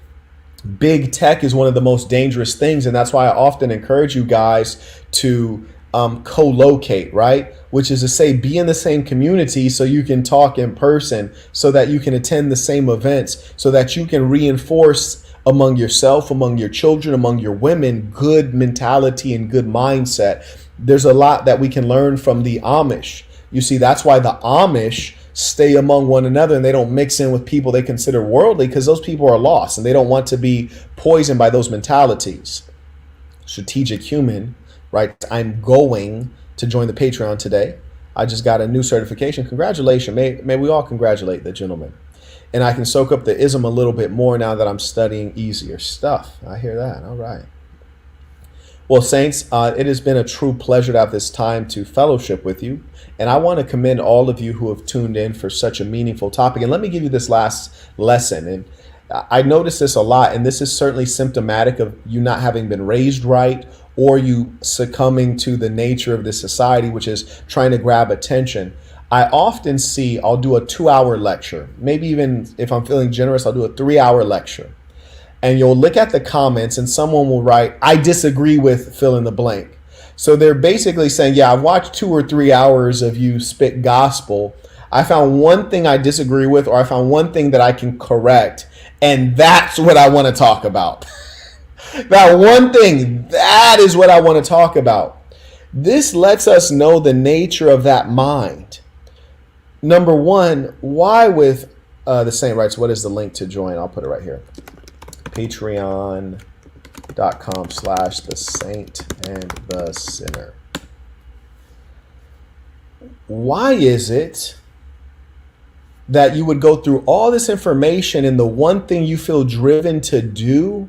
big tech is one of the most dangerous things. And that's why I often encourage you guys to co-locate, right? Which is to say, be in the same community so you can talk in person, so that you can attend the same events, so that you can reinforce among yourself, among your children, among your women, good mentality and good mindset. There's a lot that we can learn from the Amish. You see, that's why the Amish stay among one another and they don't mix in with people they consider worldly, because those people are lost and they don't want to be poisoned by those mentalities. Strategic Human, right? I'm going to join the Patreon today. I just got a new certification. Congratulations. May we all congratulate the gentleman. And I can soak up the ism a little bit more now that I'm studying easier stuff. I hear that. All right. Well, Saints, it has been a true pleasure to have this time to fellowship with you. And I want to commend all of you who have tuned in for such a meaningful topic. And let me give you this last lesson. And I notice this a lot, and this is certainly symptomatic of you not having been raised right, or you succumbing to the nature of this society, which is trying to grab attention. I often see, I'll do a 2-hour lecture. Maybe even if I'm feeling generous, I'll do a 3-hour lecture. And you'll look at the comments and someone will write, I disagree with fill in the blank. So they're basically saying, yeah, I've watched 2 or 3 hours of you spit gospel. I found one thing I disagree with, or I found one thing that I can correct. And that's what I want to talk about. That one thing, that is what I want to talk about. This lets us know the nature of that mind. Number one, why with the Saint Rights? What is the link to join? I'll put it right here. Patreon.com/the Saint and the Sinner. Why is it that you would go through all this information and the one thing you feel driven to do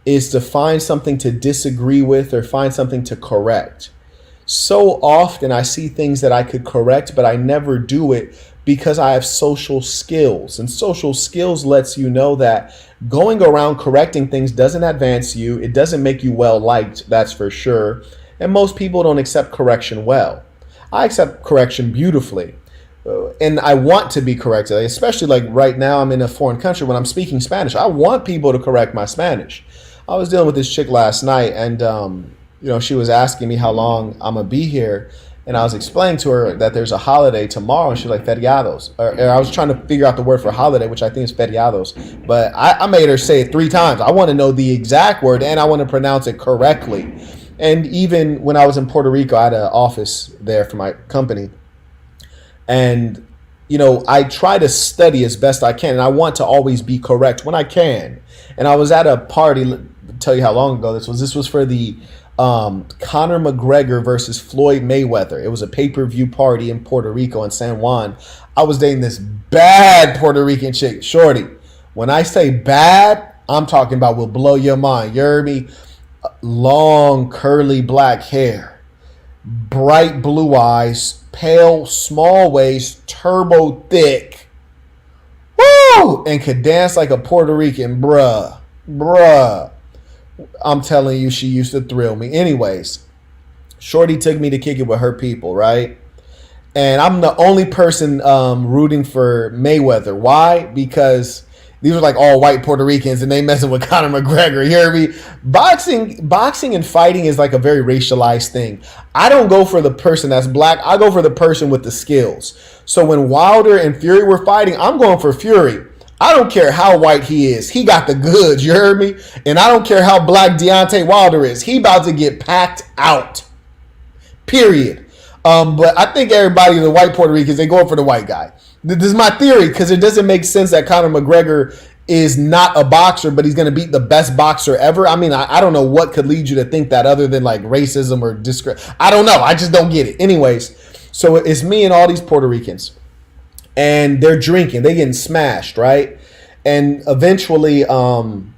is to find something to disagree with or find something to correct? So often I see things that I could correct, but I never do it because I have social skills. And social skills lets you know that going around correcting things doesn't advance you. It doesn't make you well liked, that's for sure. And most people don't accept correction well. I accept correction beautifully. And I want to be corrected, especially like right now I'm in a foreign country. When I'm speaking Spanish, I want people to correct my Spanish. I was dealing with this chick last night, and she was asking me how long I'm gonna be here, and I was explaining to her that there's a holiday tomorrow, and she's like, feriados. Or I was trying to figure out the word for holiday, which I think is feriados, but I made her say it 3 times. I want to know the exact word, and I want to pronounce it correctly. And even when I was in Puerto Rico, I had an office there for my company, and I try to study as best I can, and I want to always be correct when I can. And I was at a party, tell you how long ago this was. This was for the Conor McGregor versus Floyd Mayweather. It was a pay-per-view party in Puerto Rico in San Juan. I was dating this bad Puerto Rican chick, shorty. When I say bad, I'm talking about will blow your mind. You heard me? Long, curly black hair, bright blue eyes, pale, small waist, turbo thick. Woo! And could dance like a Puerto Rican, bruh. I'm telling you, she used to thrill me. Anyways, shorty took me to kick it with her people, right? And I'm the only person rooting for Mayweather. Why? Because these are like all white Puerto Ricans and they messing with Conor McGregor. You hear me? Boxing and fighting is like a very racialized thing. I don't go for the person that's black. I go for the person with the skills. So when Wilder and Fury were fighting, I'm going for Fury. I don't care how white he is. He got the goods, you heard me? And I don't care how black Deontay Wilder is. He about to get packed out. Period. But I think everybody, the white Puerto Ricans, they going for the white guy. This is my theory, because it doesn't make sense that Conor McGregor is not a boxer, but he's going to beat the best boxer ever. I mean, I don't know what could lead you to think that other than like racism or discredit. I don't know. I just don't get it. Anyways, So it's me and all these Puerto Ricans, and they're drinking, they getting smashed, right? And eventually, one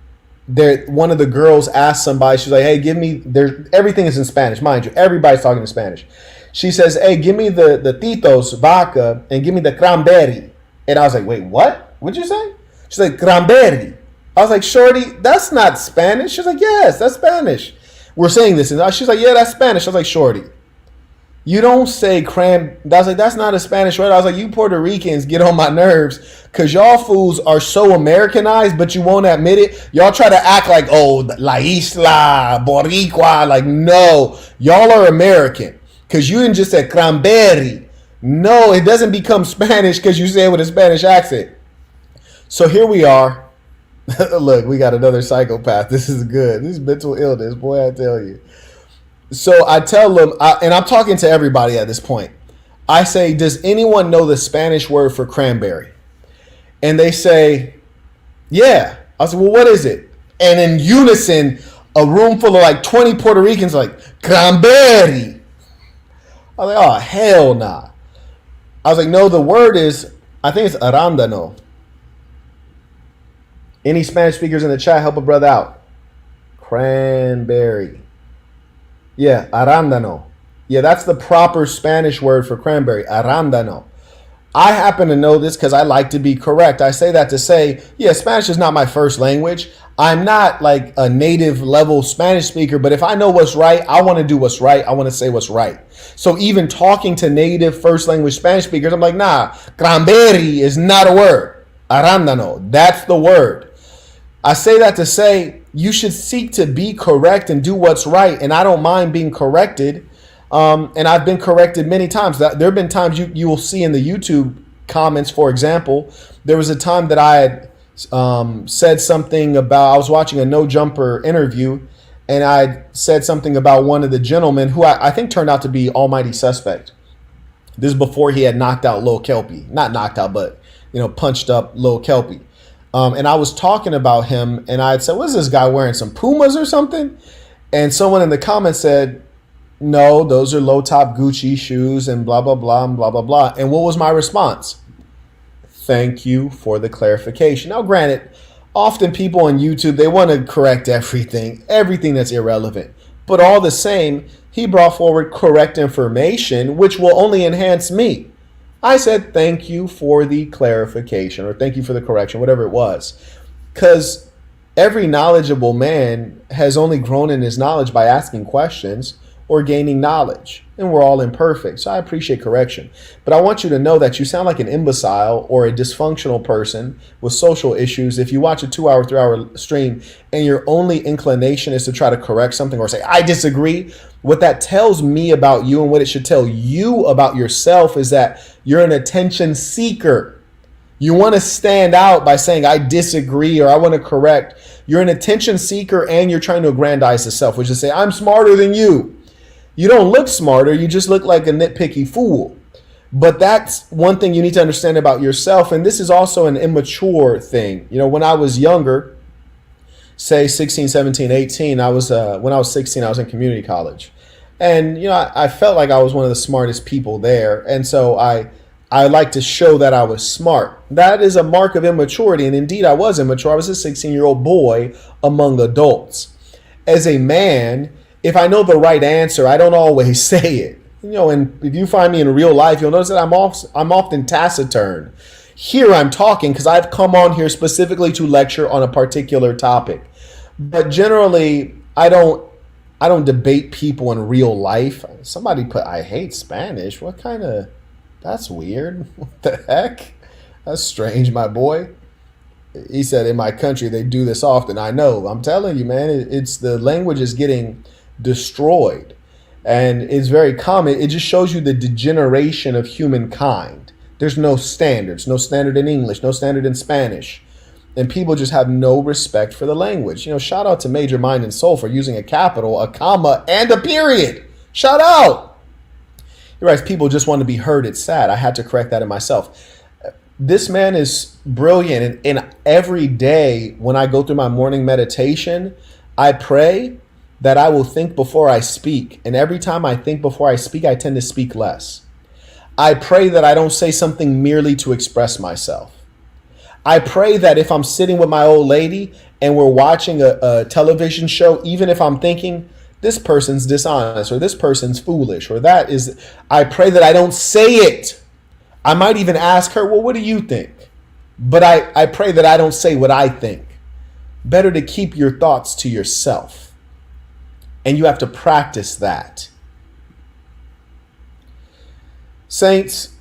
of the girls asked somebody, she's like, hey, give me, everything is in Spanish, mind you, everybody's talking in Spanish. She says, hey, give me the Tito's vodka and give me the cranberry. And I was like, wait, what? What'd you say? She's like, cranberry. I was like, shorty, that's not Spanish. She's like, yes, that's Spanish. We're saying this. And she's like, yeah, that's Spanish. I was like, shorty, you don't say cran. I was like, that's not a Spanish word. I was like, you Puerto Ricans get on my nerves because y'all fools are so Americanized, but you won't admit it. Y'all try to act like, oh, La Isla, Boricua. Like, no, y'all are American because you didn't just say cranberry. No, it doesn't become Spanish because you say it with a Spanish accent. So here we are. Look, we got another psychopath. This is good. This is mental illness, boy, I tell you. So I tell them, and I'm talking to everybody at this point. I say, does anyone know the Spanish word for cranberry? And they say, yeah. I said, well, what is it? And in unison, a room full of like 20 Puerto Ricans like, cranberry. I was like, oh, hell nah. I was like, no, the word is, I think it's arándano. Any Spanish speakers in the chat, help a brother out. Cranberry. Yeah, arándano. Yeah, that's the proper Spanish word for cranberry, arándano. I happen to know this because I like to be correct. I say that to say, yeah, Spanish is not my first language. I'm not like a native level Spanish speaker, but if I know what's right, I want to do what's right. I want to say what's right. So even talking to native first language Spanish speakers, I'm like, nah, cranberry is not a word. Arándano, that's the word. I say that to say you should seek to be correct and do what's right. And I don't mind being corrected. And I've been corrected many times. There have been times you will see in the YouTube comments, for example, there was a time that I had said something about, I was watching a No Jumper interview, and I said something about one of the gentlemen who I think turned out to be almighty suspect. This is before he had knocked out Lil Kelpie. Not knocked out, but, punched up Lil Kelpie. And I was talking about him, and I had said, what is this guy wearing, some Pumas or something? And someone in the comments said, no, those are low top Gucci shoes and blah, blah, blah, and blah, blah, blah. And what was my response? Thank you for the clarification. Now, granted, often people on YouTube, they want to correct everything that's irrelevant. But all the same, he brought forward correct information, which will only enhance me. I said, thank you for the clarification, or thank you for the correction, whatever it was. Because every knowledgeable man has only grown in his knowledge by asking questions or gaining knowledge. And we're all imperfect. So I appreciate correction. But I want you to know that you sound like an imbecile or a dysfunctional person with social issues if you watch a 2-hour, 3-hour stream and your only inclination is to try to correct something or say, I disagree. What that tells me about you and what it should tell you about yourself is that you're an attention seeker. You want to stand out by saying, I disagree, or I want to correct. You're an attention seeker, and you're trying to aggrandize the self, which is say, I'm smarter than you. You don't look smarter. You just look like a nitpicky fool. But that's one thing you need to understand about yourself. And this is also an immature thing. When I was younger, say 16, 17, 18, when I was 16, I was in community college. And, I felt like I was one of the smartest people there. And so I like to show that I was smart. That is a mark of immaturity. And indeed, I was immature. I was a 16-year-old boy among adults. As a man, if I know the right answer, I don't always say it. And if you find me in real life, you'll notice that I'm often taciturn. Here I'm talking because I've come on here specifically to lecture on a particular topic. But generally, I don't debate people in real life. Somebody put, I hate Spanish. What kind of, that's weird. What the heck? That's strange, my boy. He said, in my country, they do this often. I know. I'm telling you, man, it's the language is getting destroyed, and it's very common. It just shows you the degeneration of humankind. There's no standards, no standard in English, no standard in Spanish, and people just have no respect for the language. Shout out to Major Mind and Soul for using a capital, a comma, and a period. Shout out. He writes, people just want to be heard. It's sad. I had to correct that in myself. This man is brilliant, and every day when I go through my morning meditation, I pray that I will think before I speak. And every time I think before I speak, I tend to speak less. I pray that I don't say something merely to express myself. I pray that if I'm sitting with my old lady and we're watching a television show, even if I'm thinking this person's dishonest or this person's foolish or that is, I pray that I don't say it. I might even ask her, well, what do you think? But I pray that I don't say what I think. Better to keep your thoughts to yourself. And you have to practice that. Saints,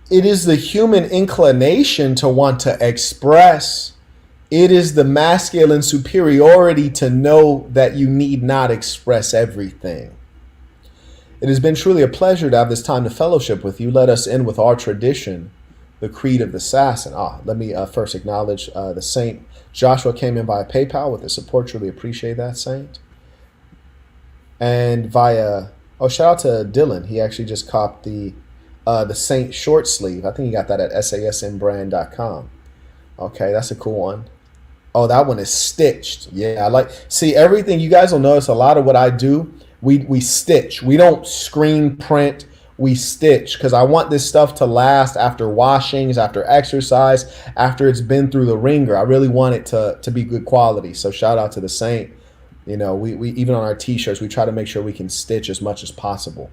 it is the human inclination to want to express. It is the masculine superiority to know that you need not express everything. It has been truly a pleasure to have this time to fellowship with you. Let us end with our tradition, the Creed of the Assassin. Let me first acknowledge the Saint. Joshua came in via PayPal with the support. Truly appreciate that, Saint. And via, shout out to Dylan. He actually just copped the Saint short sleeve. I think he got that at sasmbrand.com. Okay, that's a cool one. Oh, that one is stitched. Yeah, see everything. You guys will notice a lot of what I do, we stitch. We don't screen print. We stitch because I want this stuff to last after washings, after exercise, after it's been through the ringer. I really want it to be good quality. So shout out to the Saint. You know, we even on our t-shirts, we try to make sure we can stitch as much as possible.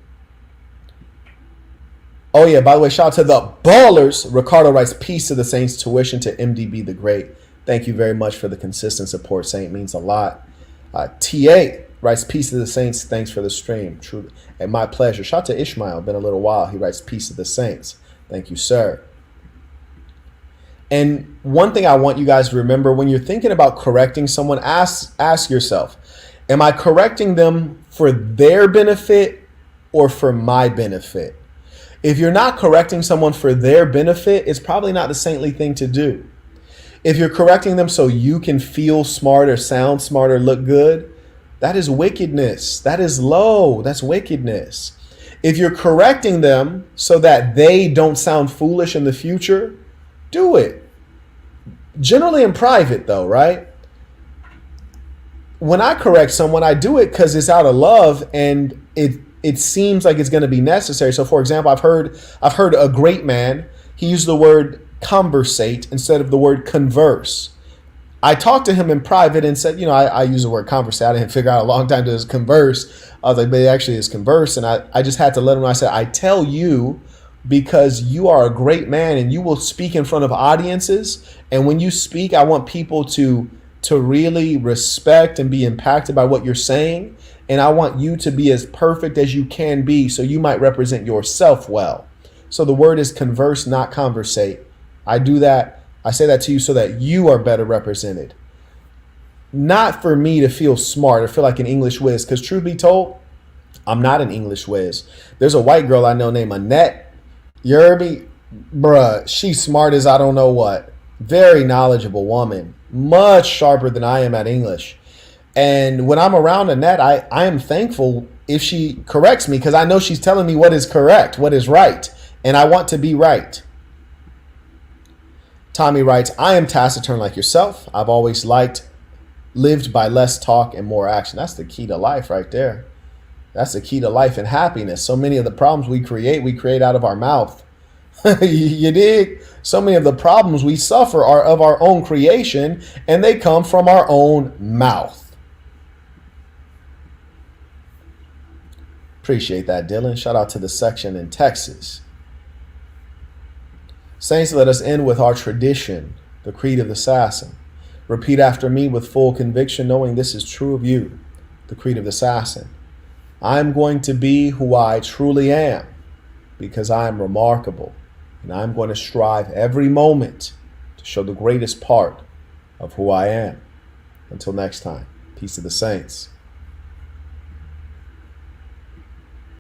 Oh yeah, by the way, shout out to the Ballers. Ricardo writes, peace to the Saints, tuition to MDB the Great. Thank you very much for the consistent support, Saint. Means a lot. TA writes, peace to the Saints. Thanks for the stream. True. And my pleasure. Shout out to Ishmael. Been a little while. He writes, peace to the Saints. Thank you, sir. And one thing I want you guys to remember, when you're thinking about correcting someone, ask yourself, am I correcting them for their benefit or for my benefit? If you're not correcting someone for their benefit, it's probably not the saintly thing to do. If you're correcting them so you can feel smart or sound smart or look good, that is wickedness. That is low. That's wickedness. If you're correcting them so that they don't sound foolish in the future, do it. Generally in private though, right? When I correct someone, I do it because it's out of love and it seems like it's going to be necessary. So for example, I've heard a great man, he used the word conversate instead of the word converse. I talked to him in private and said, I use the word conversate. I didn't figure out a long time to converse. I was like, but it actually is converse. And I just had to let him know. I said, I tell you because you are a great man and you will speak in front of audiences. And when you speak, I want people to really respect and be impacted by what you're saying. And I want you to be as perfect as you can be so you might represent yourself well. So the word is converse, not conversate. I do that. I say that to you so that you are better represented. Not for me to feel smart or feel like an English whiz. Because truth be told, I'm not an English whiz. There's a white girl I know named Annette. You heard me? Bruh, she's smart as I don't know what. Very knowledgeable woman. Much sharper than I am at English. And when I'm around Annette, I am thankful if she corrects me because I know she's telling me what is correct, what is right. And I want to be right. Tommy writes, I am taciturn like yourself. I've always lived by less talk and more action. That's the key to life right there. That's the key to life and happiness. So many of the problems we create out of our mouth. You dig? So many of the problems we suffer are of our own creation and they come from our own mouth. Appreciate that, Dylan. Shout out to the section in Texas. Saints, let us end with our tradition, the Creed of the Assassin. Repeat after me with full conviction, knowing this is true of you, the Creed of the Assassin. I am going to be who I truly am because I am remarkable, and I am going to strive every moment to show the greatest part of who I am. Until next time, peace to the saints.